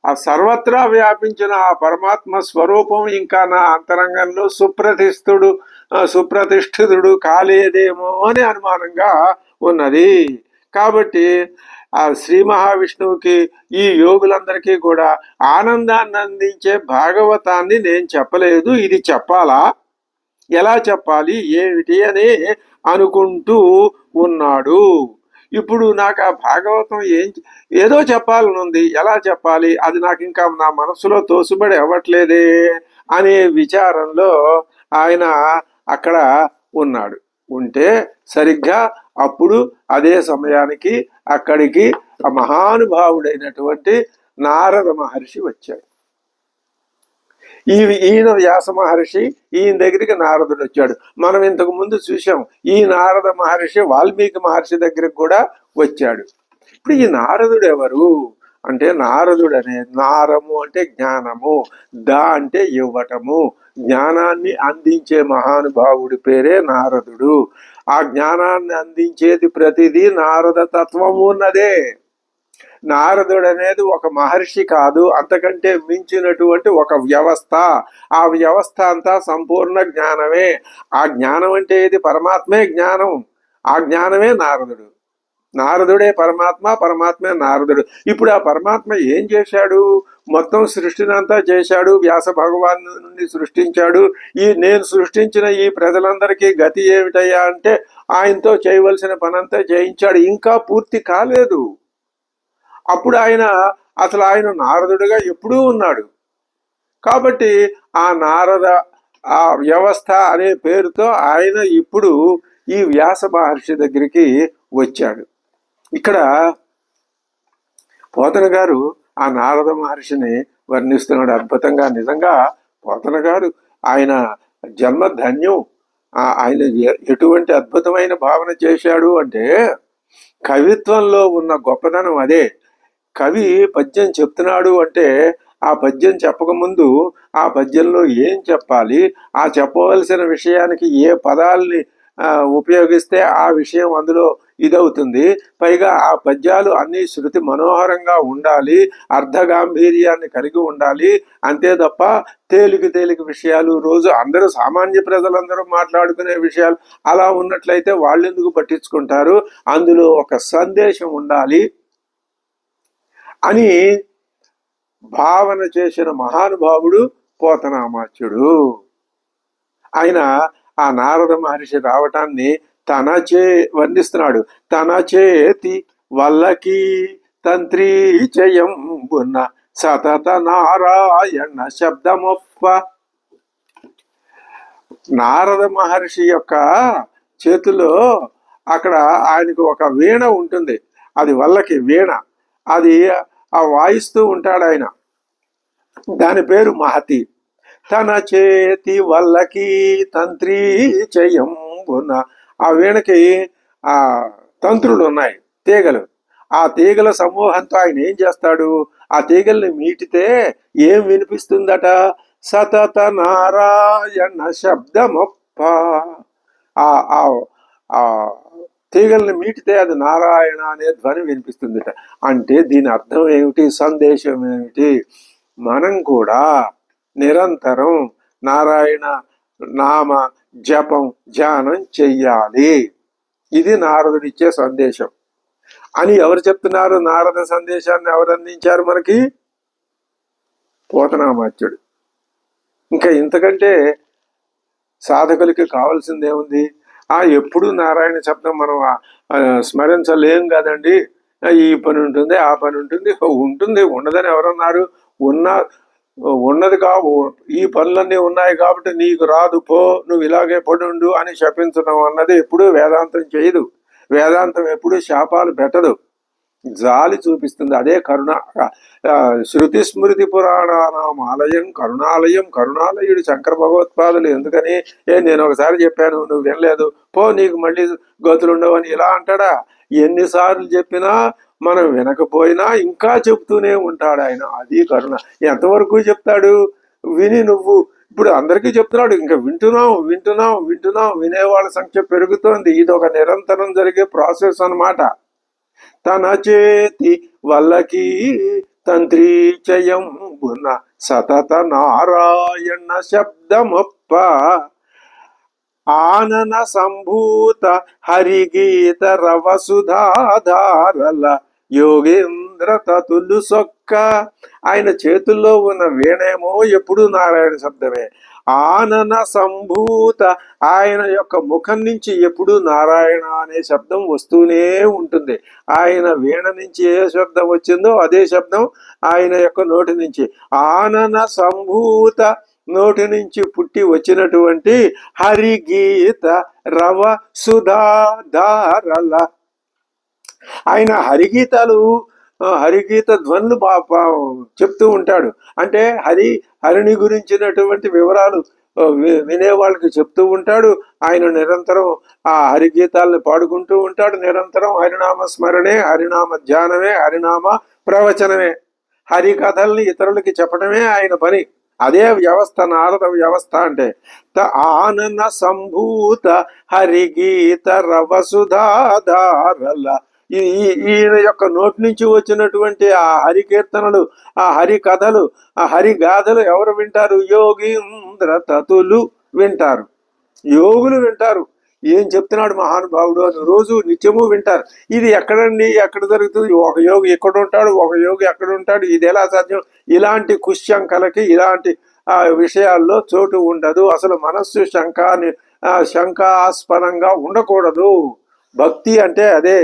ఆ సర్వత్రా వ్యాపించిన ఆ పరమాత్మ స్వరూపం ఇంకా నా అంతరంగంలో సుప్రతిష్ఠితుడు కాలేదేమో అని అనుమానంగా ఉన్నది. కాబట్టి ఆ శ్రీ మహావిష్ణువుకి, ఈ యోగులందరికీ కూడా ఆనందాన్ని అందించే భాగవతాన్ని నేను చెప్పలేదు. ఇది చెప్పాలా? ఎలా చెప్పాలి ఏమిటి అని అనుకుంటూ ఉన్నాడు. ఇప్పుడు నాకు ఆ భాగవతం ఏదో చెప్పాలని ఉంది, ఎలా చెప్పాలి? అది నాకు ఇంకా నా మనసులో తోసుబడి అవ్వట్లేదే అనే విచారంలో ఆయన అక్కడ ఉన్నాడు. ఉంటే సరిగ్గా అప్పుడు అదే సమయానికి అక్కడికి ఆ మహానుభావుడైనటువంటి నారద మహర్షి వచ్చాడు. ఈయన వ్యాస మహర్షి, ఈయన దగ్గరికి నారదుడు వచ్చాడు. మనం ఇంతకు ముందు చూసాం. ఈ నారద మహర్షి వాల్మీకి మహర్షి దగ్గరికి కూడా వచ్చాడు. ఇప్పుడు ఈ నారదుడు ఎవరు అంటే, నారదుడు అనే నారము అంటే జ్ఞానము, అంటే ఇవ్వటము, జ్ఞానాన్ని అందించే మహానుభావుడి పేరే నారదుడు. ఆ జ్ఞానాన్ని అందించేది ప్రతిదీ నారద తత్వము ఉన్నదే. నారదుడు అనేది ఒక మహర్షి కాదు, అంతకంటే మించినటువంటి ఒక వ్యవస్థ. ఆ వ్యవస్థ అంతా సంపూర్ణ జ్ఞానమే. ఆ జ్ఞానం అంటే ఇది పరమాత్మే జ్ఞానం. ఆ జ్ఞానమే నారదుడు. నారదుడే పరమాత్మ, పరమాత్మే నారదుడు. ఇప్పుడు ఆ పరమాత్మ ఏం చేశాడు? మొత్తం సృష్టినంతా చేశాడు. వ్యాస భగవాను సృష్టించాడు. నేను సృష్టించిన ఈ ప్రజలందరికీ గతి ఏమిటయ్యా అంటే, ఆయనతో చేయవలసిన పనంతా చేయించాడు. ఇంకా పూర్తి కాలేదు. అప్పుడు ఆయన నారదుడిగా ఎప్పుడూ ఉన్నాడు. కాబట్టి ఆ నారద ఆ వ్యవస్థ అనే పేరుతో ఆయన ఇప్పుడు ఈ వ్యాస మహర్షి దగ్గరికి వచ్చాడు. ఇక్కడ పోతన గారు ఆ నారద మహర్షిని వర్ణిస్తున్నాడు అద్భుతంగా. నిజంగా పోతన గారు ఆయన జన్మ ధన్యం. ఆయన ఎటువంటి అద్భుతమైన భావన చేశాడు అంటే, కవిత్వంలో ఉన్న గొప్పదనం అదే. కవి పద్యం చెప్తున్నాడు అంటే ఆ పద్యం చెప్పకముందు ఆ పద్యంలో ఏం చెప్పాలి, ఆ చెప్పవలసిన విషయానికి ఏ పదాలని ఉపయోగిస్తే ఆ విషయం అందులో ఇదవుతుంది. పైగా ఆ పద్యాలు అన్ని శృతి మనోహరంగా ఉండాలి, అర్ధగాంభీర్యాన్ని కలిగి ఉండాలి. అంతే తప్ప తేలిక విషయాలు రోజు అందరూ సామాన్య ప్రజలందరూ మాట్లాడుకునే విషయాలు అలా ఉన్నట్లయితే వాళ్ళు ఎందుకు పట్టించుకుంటారు? అందులో ఒక సందేశం ఉండాలి అని భావన చేసిన మహానుభావుడు పోతనామాత్యుడు. ఆయన ఆ నారద మహర్షి రావటాన్ని వర్ణిస్తున్నాడు. తన చేతి వల్లకి తంత్రి జయంబున్న సతత నారాయణ శబ్దమొప్ప. నారద మహర్షి యొక్క చేతిలో అక్కడ ఆయనకు ఒక వీణ ఉంటుంది, అది వల్లకి వీణ, అది ఆ వాయిస్తూ ఉంటాడు ఆయన, దాని పేరు మహతి. తన చేతి వల్లకి తంత్రి జయంబున, ఆ వీణకి ఆ తంత్రులు ఉన్నాయి, తీగలు. ఆ తీగల సమూహంతో ఆయన ఏం చేస్తాడు? ఆ తీగల్ని మీటితే ఏం వినిపిస్తుందట? సతత నారాయణ శబ్దమొప్ప. ఆ తీగల్ని మీటితే అది నారాయణ అనే ధ్వని వినిపిస్తుందట. అంటే దీని అర్థం ఏమిటి? సందేశం ఏమిటి? మనం కూడా నిరంతరం నారాయణ నామ జపం ధ్యానం చెయ్యాలి. ఇది నారదుడిచ్చే సందేశం అని ఎవరు చెప్తున్నారు? నారద సందేశాన్ని ఎవరు అందించారు మనకి? పోతనామాత్యుడు. ఇంకా ఇంతకంటే సాధకులకి కావాల్సిందేముంది? ఎప్పుడు నారాయణ శబ్దం మనం స్మరించలేం కదండి. ఈ పని ఉంటుంది, ఆ పని ఉంటుంది. ఉంటుంది, ఉండదని ఎవరన్నారు? ఉన్నది ఈ పనులన్నీ ఉన్నాయి కాబట్టి నీకు రాదు, పో, నువ్వు ఇలాగే పడుండు అని శపించడం అన్నది ఎప్పుడూ వేదాంతం చేయదు. వేదాంతం ఎప్పుడూ శాపాలు పెట్టదు, జాలి చూపిస్తుంది. అదే కరుణ. శృతి స్మృతి పురాణానాం ఆలయం కరుణాలయం. కరుణాలయుడు శంకర భగవత్పాదులు. ఎందుకని? నేను ఒకసారి చెప్పాను, నువ్వు వినలేదు, పో, నీకు మళ్ళీ గతులుండవు అని ఇలా అంటాడా? ఎన్నిసార్లు చెప్పినా మనం వినకపోయినా ఇంకా చెప్తూనే ఉంటాడు ఆయన. అది కరుణ. ఎంతవరకు చెప్తాడు? విని నువ్వు ఇప్పుడు అందరికీ చెప్తున్నాడు, ఇంకా వింటున్నాం. వినేవాళ్ళ సంఖ్య పెరుగుతోంది. ఇది ఒక నిరంతరం జరిగే ప్రాసెస్ అన్నమాట. తన చేతి వల్లకి తంత్రి జయంబున సతత నారాయణ శబ్దమొప్ప. ఆనన సంభూత హరిగీత రవసుధాధారల యోగేంద్ర తతులు సొక్క. ఆయన చేతుల్లో ఉన్న వీణేమో ఎప్పుడు నారాయణ శబ్దమే. ఆనన సంభూత, ఆయన యొక్క ముఖం నుంచి ఎప్పుడు నారాయణ అనే శబ్దం వస్తూనే ఉంటుంది. ఆయన వీణ నుంచి ఏ శబ్దం వచ్చిందో అదే శబ్దం ఆయన యొక్క నోటి నుంచి. ఆనన సంభూత, నోటి నుంచి పుట్టి వచ్చినటువంటి హరిగీత రవ సుధాధారల. ఆయన హరిగీత ధ్వనులు చెప్తూ ఉంటాడు. అంటే హరిని గురించినటువంటి వివరాలు వినే వాళ్ళకి చెప్తూ ఉంటాడు. ఆయన నిరంతరం ఆ హరిగీతాలను పాడుకుంటూ ఉంటాడు. నిరంతరం హరినామ స్మరణే, హరినామ ధ్యానమే, హరినామ ప్రవచనమే, హరి కథల్ని ఇతరులకి చెప్పడమే ఆయన పని. అదే వ్యవస్థ, నారద వ్యవస్థ అంటే. ఆనన సంభూత హరిగీత రవసుధాధారల. ఈయన యొక్క నోటి నుంచి వచ్చినటువంటి ఆ హరి కీర్తనలు, ఆ హరి కథలు, ఆ హరి గాథలు ఎవరు వింటారు? యోగీంద్ర తతులు వింటారు, యోగులు వింటారు. ఏం చెప్తున్నాడు మహానుభావుడు అని రోజు నిత్యము వింటారు. ఇది ఎక్కడండి, ఎక్కడ జరుగుతుంది? ఒక యోగి ఎక్కడ ఉంటాడు, ఒక యోగి ఎక్కడ ఉంటాడు? ఇది ఎలా సాధ్యం? ఇలాంటి కుశంకలకి, ఇలాంటి విషయాల్లో చోటు ఉండదు. అసలు మనస్సు శంకాస్పదంగా ఉండకూడదు. భక్తి అంటే అదే.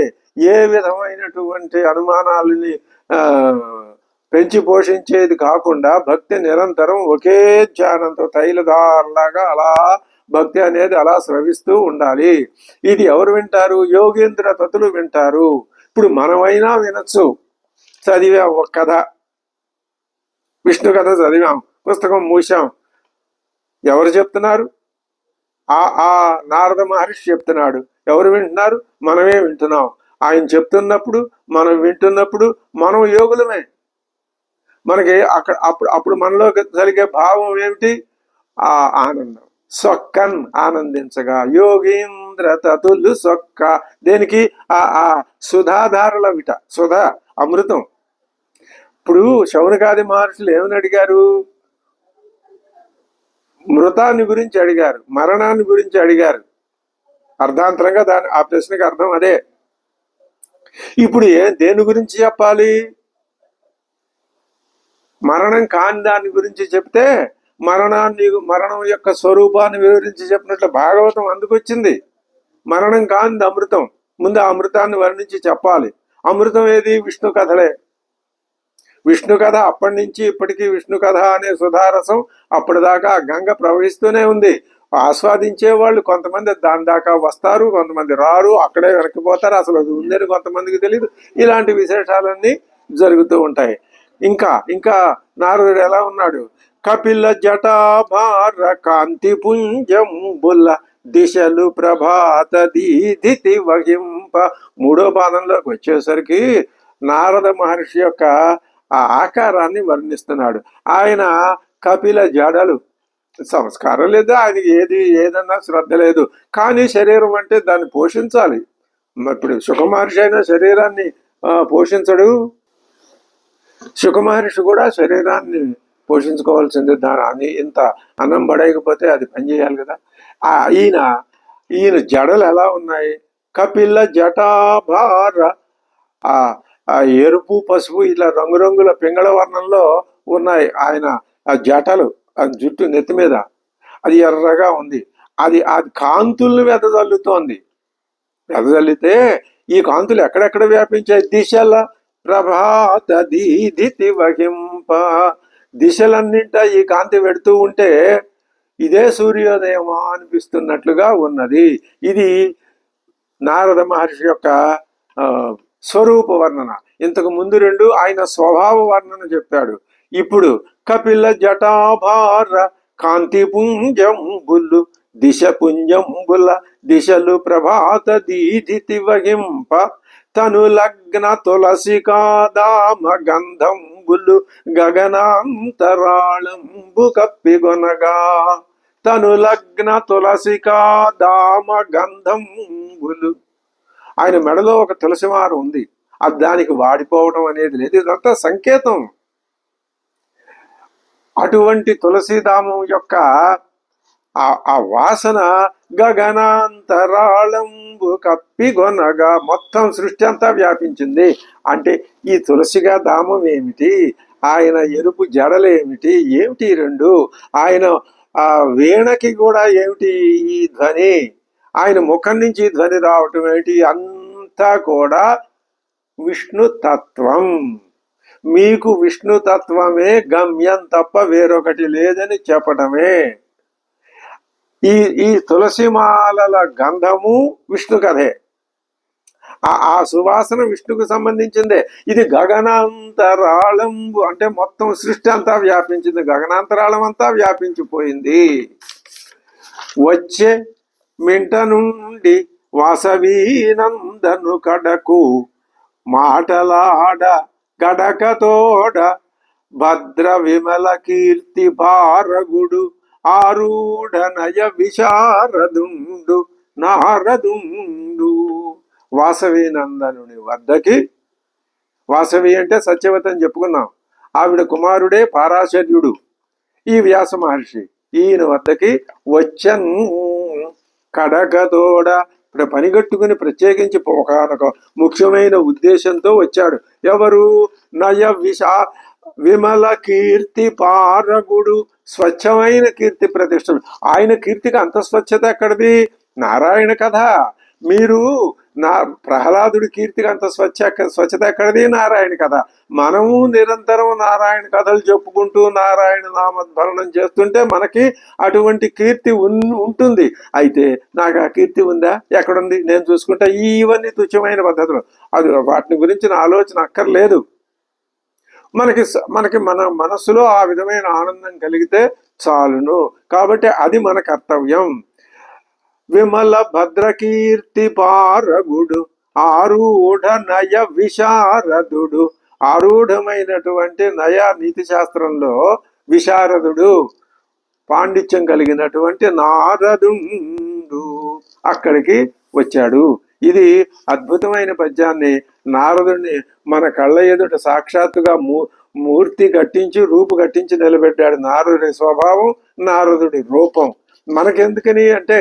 ఏ విధమైనటువంటి అనుమానాలని పెంచి పోషించేది కాకుండా భక్తి నిరంతరం ఒకే ధ్యానంతో తైలదారులాగా అలా భక్తి అనేది అలా స్రవిస్తూ ఉండాలి. ఇది ఎవరు వింటారు? యోగేంద్ర తతులు వింటారు. ఇప్పుడు మనమైనా వినొచ్చు. చదివాం ఒక కథ, విష్ణు కథ చదివాం, పుస్తకం మూసాం. ఎవరు చెప్తున్నారు? ఆ నారద మహర్షి చెప్తున్నాడు. ఎవరు వింటున్నారు? మనమే వింటున్నాం. ఆయన చెప్తున్నప్పుడు, మనం వింటున్నప్పుడు మనం యోగులమే. మనకి అప్పుడు మనలో కలిగే భావం ఏమిటి? ఆ ఆనందం. సొక్కన్ ఆనందించగా యోగీంద్ర సాంద్రతతులు సొక్క. దేనికి? ఆ సుధాధారల విట, సుధా అమృతం. ఇప్పుడు శౌనకాది మహర్షులు ఏమని అడిగారు? మృతాన్ని గురించి అడిగారు, మరణాన్ని గురించి అడిగారు. అర్ధాంతరంగా ఆ ప్రశ్నకి అర్థం అదే. ఇప్పుడు దేని గురించి చెప్పాలి? మరణం కాని దాని గురించి చెప్తే మరణం యొక్క స్వరూపాన్ని వివరించి చెప్పినట్లు భాగవతం అందుకొచ్చింది. మరణం కానిది అమృతం. ముందు ఆ అమృతాన్ని వర్ణించి చెప్పాలి. అమృతం ఏది? విష్ణు కథలే. విష్ణు కథ అప్పటి నుంచి ఇప్పటికీ విష్ణు కథ అనే సుధారసం అప్పటిదాకా గంగ ప్రవహిస్తూనే ఉంది. ఆస్వాదించే వాళ్ళు కొంతమంది దాని దాకా వస్తారు, కొంతమంది రారు, అక్కడే వెనక్కిపోతారు. అసలు అది ఉందని కొంతమందికి తెలియదు. ఇలాంటి విశేషాలన్నీ జరుగుతూ ఉంటాయి. ఇంకా ఇంకా నారదుడు ఎలా ఉన్నాడు? కపిల జటాభార కాంతి పుంజంబుల దిశలు ప్రభాత దీదితి వహింప. మూడో పాదంలోకి వచ్చేసరికి నారద మహర్షి యొక్క ఆ ఆకారాన్ని వర్ణిస్తున్నాడు. ఆయన కపిల జడలు, సంస్కారం లేదు ఆయనకి, ఏదన్నా శ్రద్ధ లేదు. కానీ శరీరం అంటే దాన్ని పోషించాలి. ఇప్పుడు సుఖమహర్షి అయిన శరీరాన్ని పోషించడు. సుఖమహర్షి కూడా శరీరాన్ని పోషించుకోవాల్సింది. దాని ఇంత అన్నం పడేయకపోతే అది పనిచేయాలి కదా. ఈయన జడలు ఎలా ఉన్నాయి? కపిల జటాభార, ఆ ఎరుపు పసుపు ఇట్లా రంగురంగుల పింగళ వర్ణంలో ఉన్నాయి ఆయన ఆ జటలు. ఆ జుట్టు నెత్తి మీద అది ఎర్రగా ఉంది. అది కాంతుల్ని వెదజల్లుతోంది. వెదజల్లితే ఈ కాంతులు ఎక్కడెక్కడ వ్యాపించాయి? దిశల ప్రభాత దీదితి వహింప. దిశలన్నింట ఈ కాంతి పెడుతూ ఉంటే ఇదే సూర్యోదయమా అనిపిస్తున్నట్లుగా ఉన్నది. ఇది నారద మహర్షి యొక్క స్వరూప వర్ణన. ఇంతకు ముందు రెండు ఆయన స్వభావ వర్ణన చెప్పాడు. ఇప్పుడు కపిల జటాభార కాంతి పుంజంబులు దిశ పుంజంబుల దిశలు ప్రభాత దీదితి వహింప. తను లగ్న తులసికాదామ గంధంబులు గగనాంతరాళంబు కప్పిగొనగా. తను లగ్న తులసికాదామ గంధంబులు. ఆయన మెడలో ఒక తులసిమార ఉంది. అది దానికి వాడిపోవడం అనేది లేదు. ఇదంతా సంకేతం. అటువంటి తులసీధామం యొక్క ఆ వాసన గగనాంతరాళంబు కప్పిగొనగా మొత్తం సృష్టి అంతా వ్యాపించింది. అంటే ఈ తులసిగా ధామం ఏమిటి? ఆయన ఎరుపు జడలేమిటి? ఏమిటి రెండు? ఆయన ఆ వీణకి కూడా ఏమిటి ఈ ధ్వని? ఆయన ముఖం నుంచి ధ్వని రావటం ఏమిటి? అంతా కూడా విష్ణుతత్వం. మీకు విష్ణుతత్వమే గమ్యం తప్ప వేరొకటి లేదని చెప్పటమే. ఈ తులసిమాలల గంధము విష్ణు కథే. ఆ సువాసన విష్ణుకు సంబంధించిందే. ఇది గగనాంతరాళంబు అంటే మొత్తం సృష్టి అంతా వ్యాపించింది. గగనాంతరాళం అంతా వ్యాపించిపోయింది. వచ్చే మింట నుండి వాసవీనందను కడకు మాటలాడ గడకతోడ భద్ర విమల కీర్తి భారగుడు ఆరూఢ నయ విశారదుండు నారదుండు. వాసవి నందనుని వద్దకి, వాసవి అంటే సత్యవతి అని చెప్పుకున్నాం, ఆవిడ కుమారుడే పారాశర్యుడు ఈ వ్యాస మహర్షి. ఈయన వద్దకి వచ్చన్ కడకతోడ. ఇప్పుడు పనిగట్టుకుని ప్రత్యేకించి ఒకనొక ముఖ్యమైన ఉద్దేశంతో వచ్చాడు. ఎవరు? నయ విమల కీర్తి పారగుడు. స్వచ్ఛమైన కీర్తి ప్రతిష్టలు. ఆయన కీర్తికి అంత స్వచ్ఛత ఎక్కడిది? నారాయణ కథ. మీరు ప్రహ్లాదుడి కీర్తికి అంత స్వచ్ఛత ఎక్కడిది? నారాయణ కథ. మనము నిరంతరం నారాయణ కథలు చెప్పుకుంటూ నారాయణ నామస్మరణం చేస్తుంటే మనకి అటువంటి కీర్తి ఉంటుంది. అయితే నాకు ఆ కీర్తి ఉందా? ఎక్కడుంది? నేను చూసుకుంటా. ఇవన్నీ తుచ్చమైన పద్ధతులు. అది వాటిని గురించిన ఆలోచన అక్కర్లేదు. మనకి మన మనస్సులో ఆ విధమైన ఆనందం కలిగితే చాలును. కాబట్టి అది మన కర్తవ్యం. విమల భద్రకీర్తి పారగుడు ఆరూఢ నయ విశారదుడు. ఆరూఢమైనటువంటి నయ నీతి శాస్త్రంలో విశారదుడు, పాండిత్యం కలిగినటువంటి నారదుండు. నారదుండు అక్కడికి వచ్చాడు. ఇది అద్భుతమైన పద్యాన్ని నారదుడిని మన కళ్ళ ఎదుట సాక్షాత్తుగా మూర్తి గట్టించి రూపు గట్టించి నిలబెట్టాడు. నారదుడి స్వభావం, నారదుడి రూపం మనకెందుకని అంటే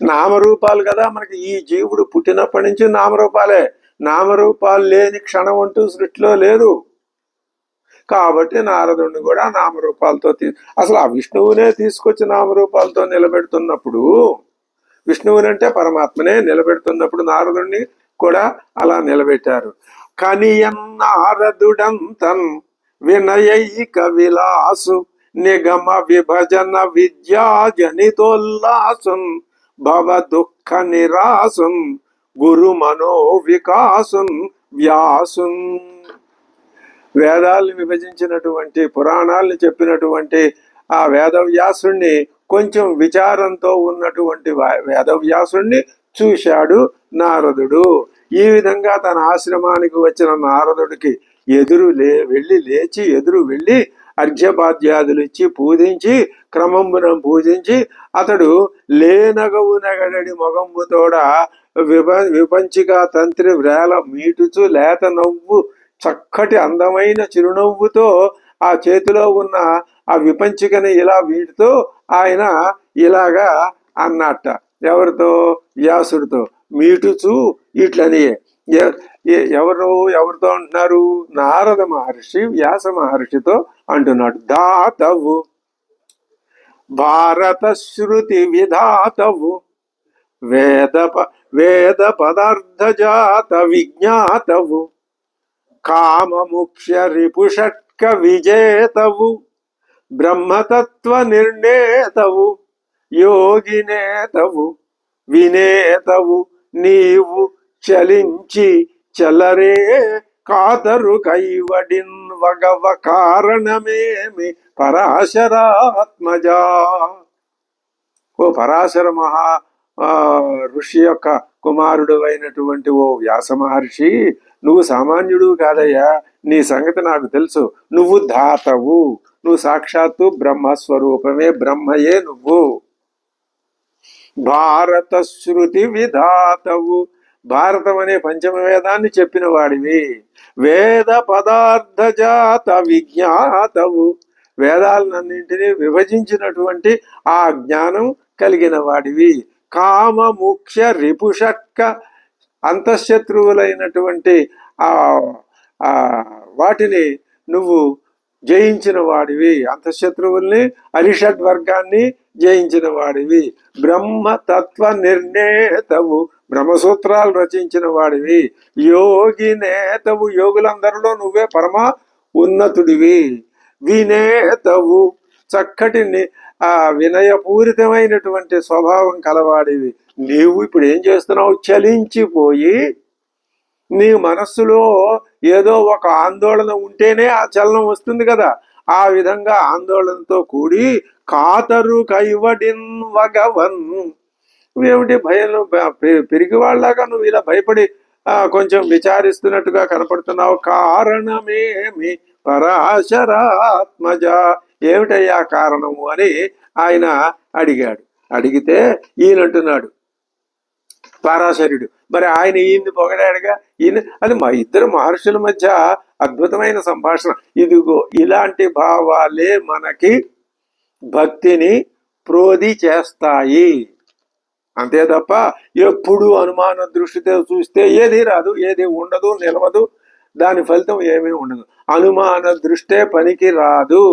నామరూపాలు కదా. మనకి ఈ జీవుడు పుట్టినప్పటి నుంచి నామరూపాలే. నామరూపాలు లేని క్షణం అంటూ సృష్టిలో లేదు. కాబట్టి నారదుడిని కూడా నామరూపాలతో అసలు ఆ విష్ణువునే తీసుకొచ్చి నామరూపాలతో నిలబెడుతున్నప్పుడు, విష్ణువునంటే పరమాత్మనే నిలబెడుతున్నప్పుడు నారదుడిని కూడా అలా నిలబెట్టారు. కనియన్నారదుడంతన్ వినయైక విలాసు నిగమ విభజన విద్యా జనితోల్లాసున్ భవ దుఃఖ నిరాసున్ గురు మనో వికాసున్ వ్యాసున్. వేదాలను విభజించినటువంటి, పురాణాలను చెప్పినటువంటి ఆ వేదవ్యాసుణ్ణి, కొంచెం విచారంతో ఉన్నటువంటి వేదవ్యాసుణ్ణి చూశాడు నారదుడు. ఈ విధంగా తన ఆశ్రమానికి వచ్చిన నారదుడికి లేచి ఎదురు వెళ్ళి అర్ఘ్యపాద్యాదులు ఇచ్చి పూజించి, క్రమంబున పూజించి, అతడు లేనగవు నగడడి మొగంబుతోడ విపంచిక తంత్రి వ్రేల మీటుచు లేత నవ్వు చక్కటి అందమైన చిరునవ్వుతో ఆ చేతిలో ఉన్న ఆ విపంచికని ఇలా వీటితో ఆయన ఇలాగా అన్నట్ట. ఎవరితో? వ్యాసుడితో. మీటుచు ఇట్లని ఎవరితో అంటున్నారు? నారద మహర్షి వ్యాస మహర్షితో అంటున్నాడు. దాతవు భారత శృతి విధాతవు వేద పదార్థ జాత విజ్ఞాతవు కామముఖ్య రిపుషట్క విజేతవు బ్రహ్మతత్వ నిర్ణేతవు యోగినేతవు వినేతవు నీవు చలించి చలరే కాతరు కైవడిన్ వగవ కారణమేమి పరాశరాత్మజా. ఓ పరాశర మహా ఋషి యొక్క కుమారుడు అయినటువంటి ఓ వ్యాస మహర్షి, నువ్వు సామాన్యుడు కాదయ్యా. నీ సంగతి నాకు తెలుసు. నువ్వు ధాతవు. నువ్వు సాక్షాత్తు బ్రహ్మస్వరూపమే, బ్రహ్మయే నువ్వు. భారత శృతి విధాతవు, భారతం అనే పంచమ వేదాన్ని చెప్పిన వాడివి. వేద పదార్థ జాత విజ్ఞాతవు, వేదాలన్నింటినీ విభజించినటువంటి ఆ జ్ఞానం కలిగిన వాడివి. కామ ముఖ్య రిపుషక్క, అంతఃశత్రువులైనటువంటి ఆ వాటిని నువ్వు జయించిన వాడివి. అంతఃశత్రువుల్ని, అరిషడ్వర్గాన్ని జయించిన వాడివి. బ్రహ్మతత్వ నిర్ణేతవు, బ్రహ్మసూత్రాలు రచించిన వాడివి. యోగి నేతవు, యోగులందరిలో నువ్వే పరమ ఉన్నతుడివి. వినేతవు, చక్కటి వినయపూరితమైనటువంటి స్వభావం కలవాడివి. నీవు ఇప్పుడు ఏం చేస్తున్నావు? చలించిపోయి, నీ మనస్సులో ఏదో ఒక ఆందోళన ఉంటేనే ఆ చలనం వస్తుంది కదా. ఆ విధంగా ఆందోళనతో కూడి కాతరు కైవడిన్ వగవన్, నువ్వేమిటి భయం పెరిగి వాళ్ళలాగా నువ్వు ఇలా భయపడి కొంచెం విచారిస్తున్నట్టుగా కనపడుతున్నావు. కారణమేమి పరాశరాత్మజ, ఏమిటయ్యా కారణము అని ఆయన అడిగాడు. అడిగితే ఈయనంటున్నాడు పరాశరుడు. మరి ఆయన ఈయన్ని పొగడాడుగా. అది మా ఇద్దరు మహర్షుల మధ్య అద్భుతమైన సంభాషణ. ఇదిగో ఇలాంటి భావాలే మనకి భక్తిని ప్రోధి చేస్తాయి. అంతే తప్ప ఎప్పుడు అనుమాన దృష్టితో చూస్తే ఏది రాదు, ఏది ఉండదు, నిలవదు, దాని ఫలితం ఏమీ ఉండదు. అనుమాన దృష్టే పనికి రాదు.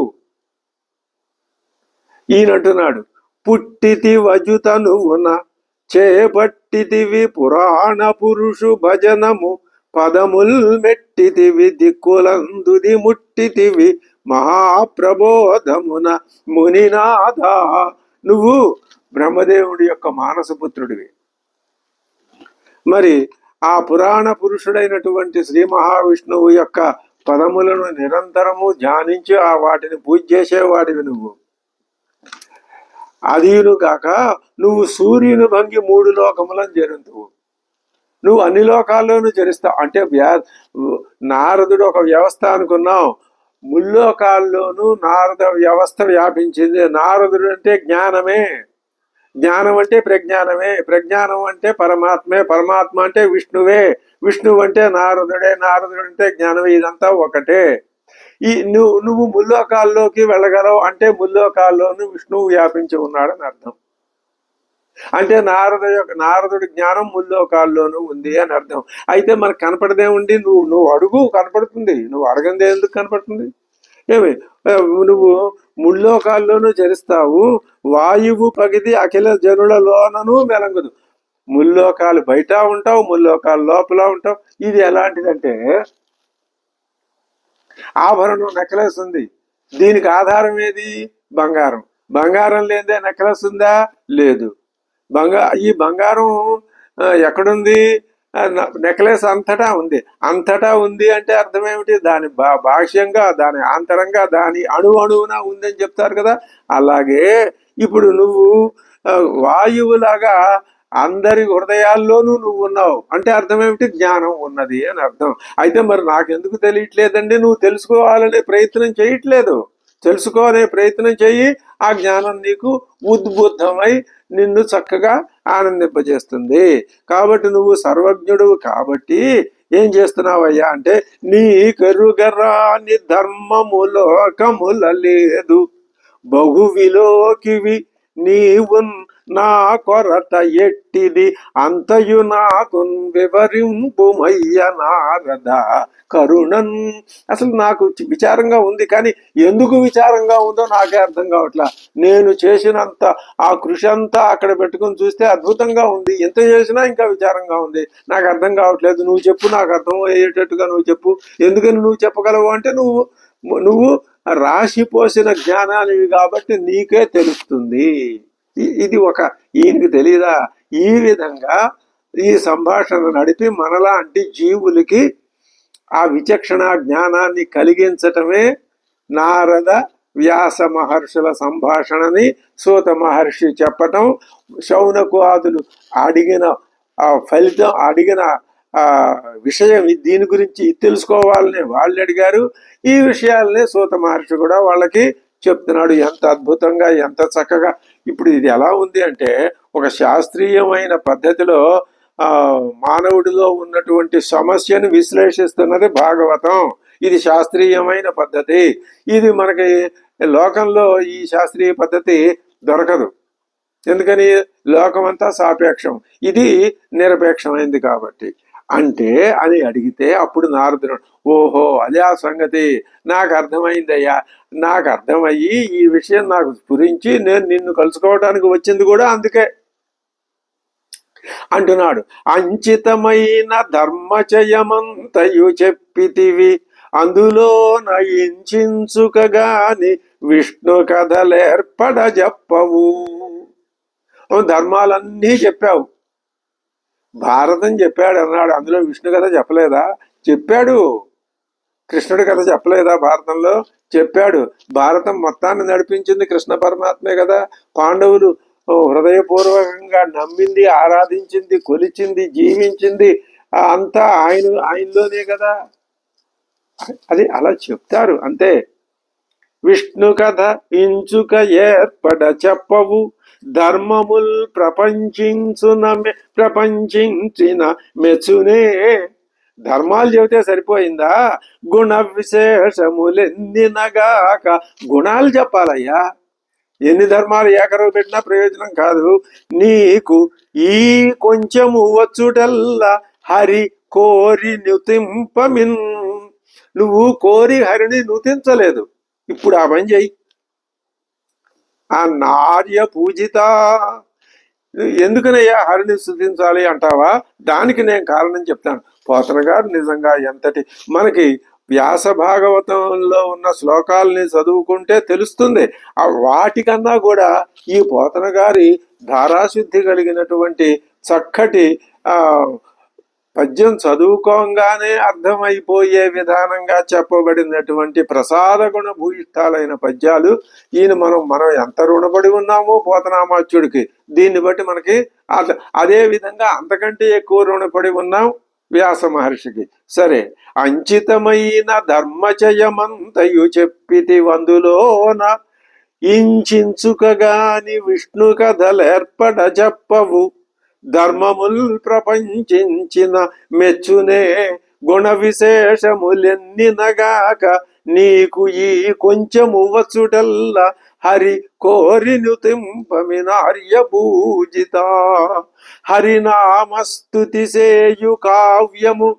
ఈయనంటున్నాడు, పుట్టితి వజుతనువున చేపట్టితివి పురాణ పురుషు భజనము పదముల్ మెట్టితివి దిక్కులందుది ముట్టితివి మహాప్రబోధమున మునినాథ. నువ్వు బ్రహ్మదేవుడి యొక్క మానసపుత్రుడివి. మరి ఆ పురాణ పురుషుడైనటువంటి శ్రీ మహావిష్ణువు యొక్క పదములను నిరంతరము ధ్యానించి ఆ వాటిని పూజ చేసేవాడివి నువ్వు. అదీను కాక నువ్వు సూర్యుని భంగి 3 లోకములను జరింతువు. నువ్వు అన్ని లోకాల్లోనూ జరిస్తావు. అంటే నారదుడు ఒక వ్యవస్థ అనుకున్నావు. ముల్లోకాల్లోనూ నారద వ్యవస్థ వ్యాపించింది. నారదుడు అంటే జ్ఞానమే. జ్ఞానం అంటే ప్రజ్ఞానమే, ప్రజ్ఞానం అంటే పరమాత్మే, పరమాత్మ అంటే విష్ణువే, విష్ణువు అంటే నారదుడే, నారదుడు అంటే జ్ఞానమే. ఇదంతా ఒకటే. నువ్వు ముల్లోకాల్లోకి వెళ్ళగలవు అంటే ముల్లోకాల్లోనూ విష్ణువు వ్యాపించి ఉన్నాడని అర్థం. అంటే నారదుడి జ్ఞానం ముల్లోకాల్లోనూ ఉంది అని అర్థం. అయితే మనకు కనపడదే ఉండి నువ్వు అడుగు, కనపడుతుంది. నువ్వు అడగందే ఎందుకు కనపడుతుంది? ఏమి నువ్వు ముల్లోకాల్లోనూ చరిస్తావు, వాయువు పగిది అఖిల జనులలోనూ మెలంగదు. ముల్లోకాలు బయట ఉంటావు, ముల్లోకాలు లోపల ఉంటావు. ఇది ఎలాంటిదంటే, ఆభరణం నెక్లెస్ ఉంది, దీనికి ఆధారం ఏది? బంగారం. బంగారం లేదే నెక్లెస్ ఉందా? లేదు. ఈ బంగారం ఎక్కడుంది? నెక్లెస్ అంతటా ఉంది. అంతటా ఉంది అంటే అర్థం ఏమిటి? దాని భాష్యంగా, దాని ఆంతరంగా, దాని అణువున ఉందని చెప్తారు కదా. అలాగే ఇప్పుడు నువ్వు వాయువులాగా అందరి హృదయాల్లోనూ నువ్వు ఉన్నావు అంటే అర్థం ఏమిటి? జ్ఞానం ఉన్నది అని అర్థం. అయితే మరి నాకెందుకు తెలియట్లేదండి? నువ్వు తెలుసుకోవాలనే ప్రయత్నం చేయట్లేదు. తెలుసుకోనే ప్రయత్నం చెయ్యి, ఆ జ్ఞానం నీకు ఉద్బుద్ధమై నిన్ను చక్కగా ఆనందింపజేస్తుంది. కాబట్టి నువ్వు సర్వజ్ఞుడు కాబట్టి ఏం చేస్తున్నావయ్యా అంటే, నీ కరుగరాని ధర్మములోకముల లేదు, బహువిలోకివి నీవు నా కొరత ఎట్టిది, అంతయు నాకు వివరింపుమయ్య నారద కరుణన్. అసలు నాకు విచారంగా ఉంది, కానీ ఎందుకు విచారంగా ఉందో నాకే అర్థం కావట్లా. నేను చేసినంత ఆ కృషి అంతా అక్కడ పెట్టుకుని చూస్తే అద్భుతంగా ఉంది, ఎంత చేసినా ఇంకా విచారంగా ఉంది. నాకు అర్థం కావట్లేదు. నువ్వు చెప్పు, నాకు అర్థం అయ్యేటట్టుగా నువ్వు చెప్పు. ఎందుకని నువ్వు చెప్పగలవు అంటే, నువ్వు రాశిపోసిన జ్ఞానానివి కాబట్టి నీకే తెలుస్తుంది. ఇది ఈయనకి తెలియదా? ఈ విధంగా ఈ సంభాషణ నడిపి మనలాంటి జీవులకి ఆ విచక్షణ జ్ఞానాన్ని కలిగించటమే నారద వ్యాస మహర్షుల సంభాషణని సూత మహర్షి చెప్పటం, శౌనకుఆదులు అడిగిన ఫలితం, అడిగిన విషయం దీని గురించి తెలుసుకోవాలని వాళ్ళు అడిగారు. ఈ విషయాలనే సూత మహర్షి కూడా వాళ్ళకి చెప్తున్నాడు. ఎంత అద్భుతంగా, ఎంత చక్కగా. ఇప్పుడు ఇది ఎలా ఉంది అంటే, ఒక శాస్త్రీయమైన పద్ధతిలో మానవుడిలో ఉన్నటువంటి సమస్యను విశ్లేషిస్తున్నది భాగవతం. ఇది శాస్త్రీయమైన పద్ధతి. ఇది మనకి లోకంలో ఈ శాస్త్రీయ పద్ధతి దొరకదు. ఎందుకని? లోకమంతా సాపేక్షం, ఇది నిరపేక్షమైంది కాబట్టి. అంటే అని అడిగితే అప్పుడు నారదుడు, ఓహో అదే ఆ సంగతి, నాకు అర్థమైందయ్యా. నాకు అర్థమయ్యి ఈ విషయం నాకు స్ఫురించి నేను నిన్ను కలుసుకోవడానికి వచ్చింది కూడా అందుకే అంటున్నాడు. అంచితమైన ధర్మచయమంతయు చెప్పితివి, అందులో నయించుకగాని విష్ణు కథలేర్పడ చెప్పవు. ధర్మాలన్నీ చెప్పావు, భారతం చెప్పాడు అన్నాడు, అందులో విష్ణు కథ చెప్పలేదా? చెప్పాడు. కృష్ణుడి కథ చెప్పలేదా? భారతంలో చెప్పాడు. భారతం మొత్తాన్ని నడిపించింది కృష్ణ పరమాత్మే కదా. పాండవులు హృదయపూర్వకంగా నమ్మింది, ఆరాధించింది, కొలిచింది, జీవించింది అంతా ఆయనలోనే కదా. అది అలా చెప్తారు అంతే. విష్ణు కథ ఇంచుక ఏర్పడ చెప్పవు, ధర్మముల్ ప్రపంచించిన మెచ్చునే. ధర్మాలు చెబితే సరిపోయిందా? గుణ విశేషములెన్నినగాక గుణాలు చెప్పాలయ్యా. ఎన్ని ధర్మాలు ఏకరవు పెట్టినా ప్రయోజనం కాదు. నీకు ఈ కొంచెము వచ్చుటల్లా హరి కోరి నుతింపమిన్. నువ్వు కోరి హరిని నుతించలేదు, ఇప్పుడు ఆ పని చెయ్యి. ఆ నార్య పూజిత. ఎందుకనయ్యా హరిని స్తుతించాలి అంటావా? దానికి నేను కారణం చెప్తాను. పోతన గారు నిజంగా ఎంతటి మనకి వ్యాస భాగవతంలో ఉన్న శ్లోకాలని చదువుకుంటే తెలుస్తుంది. ఆ వాటికన్నా కూడా ఈ పోతన గారి ధారాశుద్ధి కలిగినటువంటి చక్కటి పద్యం చదువుకోగానే అర్థమైపోయే విధానంగా చెప్పబడినటువంటి ప్రసాద గుణ భూయిష్టాలైన పద్యాలు. మనం ఎంత రుణపడి ఉన్నామో పోతనామాచ్యుడికి, దీన్ని బట్టి మనకి అదే విధంగా అంతకంటే ఎక్కువ రుణపడి ఉన్నాం వ్యాస మహర్షికి. సరే, అంచితమైన ధర్మచయమంతయు చెప్పితి వందులోన ఇంచుకగాని విష్ణు కథలేర్పడ చెప్పవు, ధర్మముల్ ప్రపంచించిన మెచ్చునే గుణ విశేషములెన్నినగాక, నీకు ఈ కొంచెము వచ్చుటల్ల హరి కోరిను తింపమినార్య పూజిత. హరినామస్తుతి సేయు కావ్యము,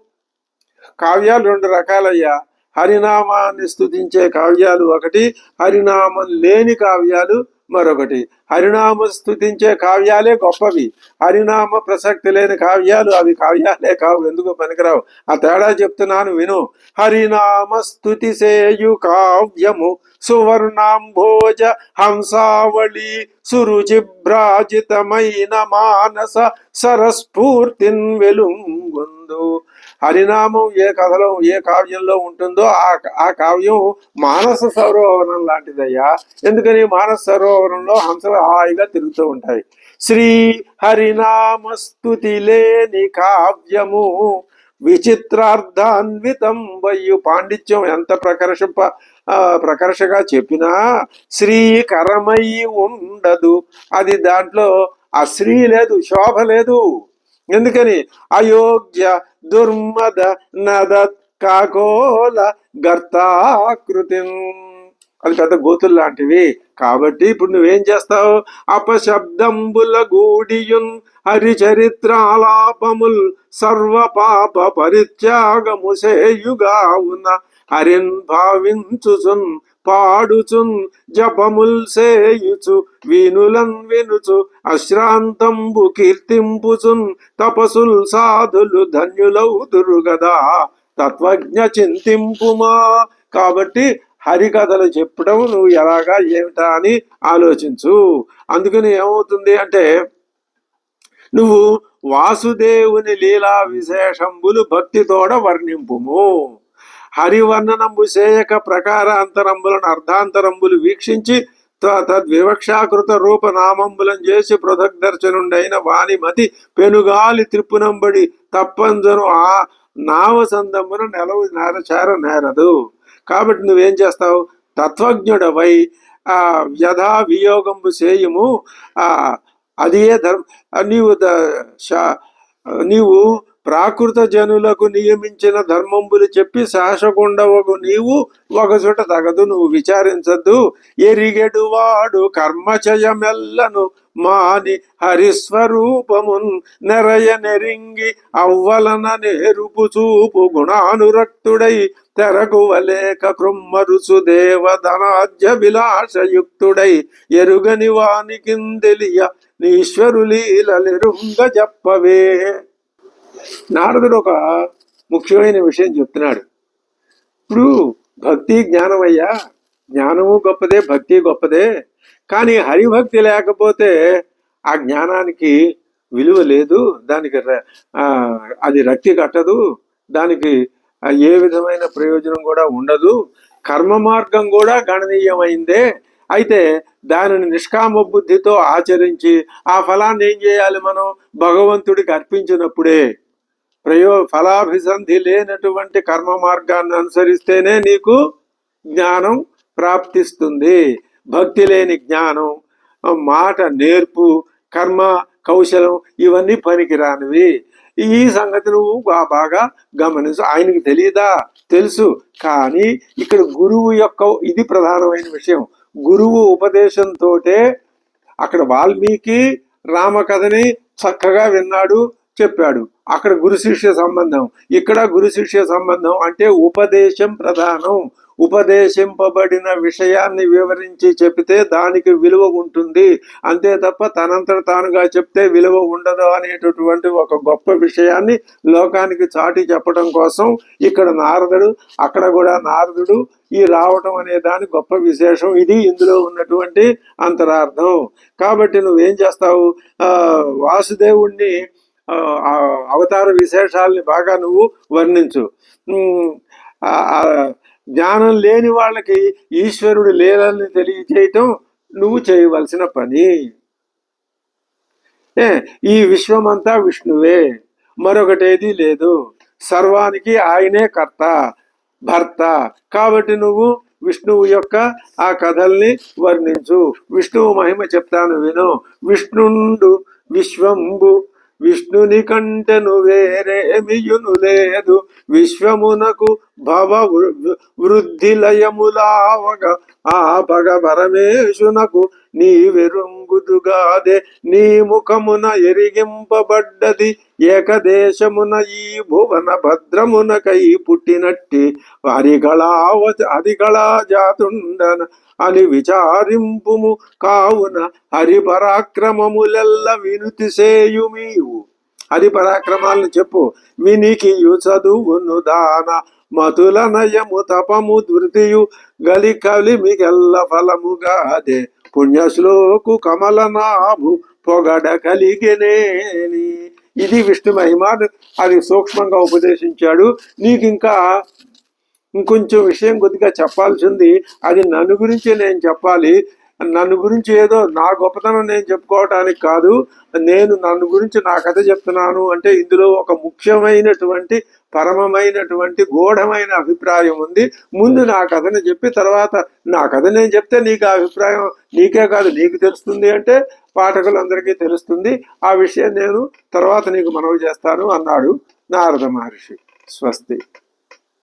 కావ్యాలు రెండు రకాలయ్యా. హరినామాన్ని స్తుతించే కావ్యాలు ఒకటి, హరినామం లేని కావ్యాలు మరొకటి. హరినామ స్తుతించే కావ్యాలే గొప్పవి, హరినామ ప్రసక్తి లేని కావ్యాలు అవి కావ్యాలే కావు, ఎందుకు పనికిరావు. ఆ తేడా చెప్తున్నాను విను. హరినామ స్తుతి సేయు కావ్యము సువర్ణాంభోజ హంసావళి సురుచిభ్రాజితమైన మానస సరస్ఫూర్తిన్ వెలుంగొందు. హరినామం ఏ కథలో ఏ కావ్యంలో ఉంటుందో ఆ కావ్యం మానస సరోవరం లాంటిదయ్యా. ఎందుకని మానస సరోవరంలో హంసలు హాయిగా తిరుగుతూ ఉంటాయి. శ్రీ హరినామస్తుతి లేని కావ్యము విచిత్రార్థాన్వితం వయ్యు. పాండిత్యం ఎంత ప్రకర్షగా చెప్పినా శ్రీకరమై ఉండదు. అది దాంట్లో ఆ శ్రీ లేదు, శోభ లేదు. ఎందుకని అయోగ్య దుర్మద నదత్ కాకోల గర్తాకృతి, అది పెద్ద గోతులు లాంటివి. కాబట్టి ఇప్పుడు నువ్వేం చేస్తావు? అపశబ్దంబుల గూడియున్ హరిచరిత్రాలాపముల్ సర్వ పాప పరిత్యాగము సేయుగావున, హరిన్ భావించుచున్ పాడుచున్ జపముల్ సేయుచు వీనులన్ వినుచు అశ్రాంతంబు కీర్తింపుచున్ తపసుల్ సాధులు ధన్యులౌదురు గదా, తత్వజ్ఞ చింతింపుమా. కాబట్టి హరికథలు చెప్పడం నువ్వు ఎలాగా ఏమిటా అని ఆలోచించు. అందుకని ఏమవుతుంది అంటే, నువ్వు వాసుదేవుని లీలా విశేషంబులు భక్తితోడ వర్ణింపుము. హరివర్ణనంబు చేయక ప్రకారాంతరంబులను అర్ధాంతరంబులు వీక్షించి తద్వివక్షాకృత రూపనామంబులం చేసి పృథగ్దర్శనుండైన వాని మతి పెనుగాలి త్రిప్పునంబడి తప్పంజను ఆ నామసందమున నెలవు నేరదు. కాబట్టి నువ్వేం చేస్తావు? తత్వజ్ఞుడవై ఆ వ్యధా వియోగంబు సేయము. అదే నీవు ప్రాకృత జనులకు నియమించిన ధర్మంబులు చెప్పి శాసకుండవకు నీవు ఒకచోట తగదు, నువ్వు విచారించద్దు. ఎరిగెడువాడు కర్మచయమెల్లను మాని హరిస్వరూపమున్ నెరయ నెరింగి అవ్వలన నేరుపు చూపు గుణానురక్తుడై తెరకు వలేక కృమ్మరుసు దేవధనాజ్య విలాసయుక్తుడై ఎరుగని వానికిందెలియ నీశ్వరులీలెరుంగ చెప్పవే. నారదుడు ఒక ముఖ్యమైన విషయం చెప్తున్నాడు. ఇప్పుడు భక్తి జ్ఞానం అయ్యా, జ్ఞానము గొప్పదే, భక్తి గొప్పదే. కానీ హరిభక్తి లేకపోతే ఆ జ్ఞానానికి విలువ లేదు, దానికి అది రక్తి కట్టదు, దానికి ఏ విధమైన ప్రయోజనం కూడా ఉండదు. కర్మ మార్గం కూడా గణనీయమైందే. అయితే దానిని నిష్కామ బుద్ధితో ఆచరించి ఆ ఫలాన్ని ఏం చేయాలి? మనం భగవంతుడికి అర్పించినప్పుడే. ఫలాభిసంధి లేనటువంటి కర్మ మార్గాన్ని అనుసరిస్తేనే నీకు జ్ఞానం ప్రాప్తిస్తుంది. భక్తి లేని జ్ఞానం, మాట నేర్పు, కర్మ కౌశలం ఇవన్నీ పనికిరానివి. ఈ సంగతి నువ్వు బాగా గమనించు. ఆయనకి తెలియదా? తెలుసు. కానీ ఇక్కడ గురువు యొక్క ఇది ప్రధానమైన విషయం. గురువు ఉపదేశంతో అక్కడ వాల్మీకి రామకథని చక్కగా విన్నాడు, చెప్పాడు. అక్కడ గురు శిష్య సంబంధం, ఇక్కడ గురు శిష్య సంబంధం. అంటే ఉపదేశం ప్రధానం. ఉపదేశింపబడిన విషయాన్ని వివరించి చెప్తే దానికి విలువ ఉంటుంది, అంతే తప్ప తనంతట తానుగా చెప్తే విలువ ఉండదు అనేటటువంటి ఒక గొప్ప విషయాన్ని లోకానికి చాటి చెప్పడం కోసం ఇక్కడ నారదుడు, అక్కడ కూడా నారదుడు ఈ రావటం అనే దాని గొప్ప విశేషం. ఇది ఇందులో ఉన్నటువంటి అంతరార్థం. కాబట్టి నువ్వేం చేస్తావు? వాసుదేవుణ్ణి అవతార విశేషాలని బాగా నువ్వు వర్ణించు. జ్ఞానం లేని వాళ్ళకి ఈశ్వరుడు లీలల్ని తెలియచేయటం నువ్వు చేయవలసిన పని. ఈ విశ్వమంతా విష్ణువే, మరొకటేది లేదు. సర్వానికి ఆయనే కర్త, భర్త. కాబట్టి నువ్వు విష్ణువు యొక్క ఆ కథల్ని వర్ణించు. విష్ణువు మహిమ చెప్తాను విను. విష్ణుండు విశ్వంబు విష్ణుని కంటెను వేరేమియును లేదు. విశ్వమునకు భవ వృద్ధి లయములావగ ఆ భగ పరమేశునకు నీ వెరుంగుదుగాదే. నీ ముఖమున ఎరిగింపబడ్డది ఏకదేశమున ఈ భువన భద్రమునకై పుట్టినట్టి అదిగళా జాతుండన అని విచారింపుము. కావున హరి పరాక్రమములెల్ల వినుతి సేయుమీవు. హరి పరాక్రమాలను చెప్పు. వినికియు చదువును దాన మతుల నయము తపము ధృతియు గలి కలిమిగెల్ల ఫలముగాదే. పుణ్యశ్లోకు కమలనాభు పొగడ కలిగెనేని. ఇది విష్ణు మహిమ. అది సూక్ష్మంగా ఉపదేశించాడు. నీకు ఇంకా ఇంకొంచెం విషయం కొద్దిగా చెప్పాల్సింది. అది నన్ను గురించి నేను చెప్పాలి. నన్ను గురించి ఏదో నా గొప్పతనం నేను చెప్పుకోవటానికి కాదు. నేను నన్ను గురించి నా కథ చెప్తున్నాను అంటే ఇందులో ఒక ముఖ్యమైనటువంటి పరమమైనటువంటి గూఢమైన అభిప్రాయం ఉంది. ముందు నా కథను చెప్పి తర్వాత నా కథ నేను చెప్తే నీకు ఆ అభిప్రాయం నీకే కాదు నీకు తెలుస్తుంది, అంటే పాఠకులందరికీ తెలుస్తుంది. ఆ విషయం నేను తర్వాత నీకు మనవి చేస్తాను అన్నాడు నారద మహర్షి. స్వస్తి.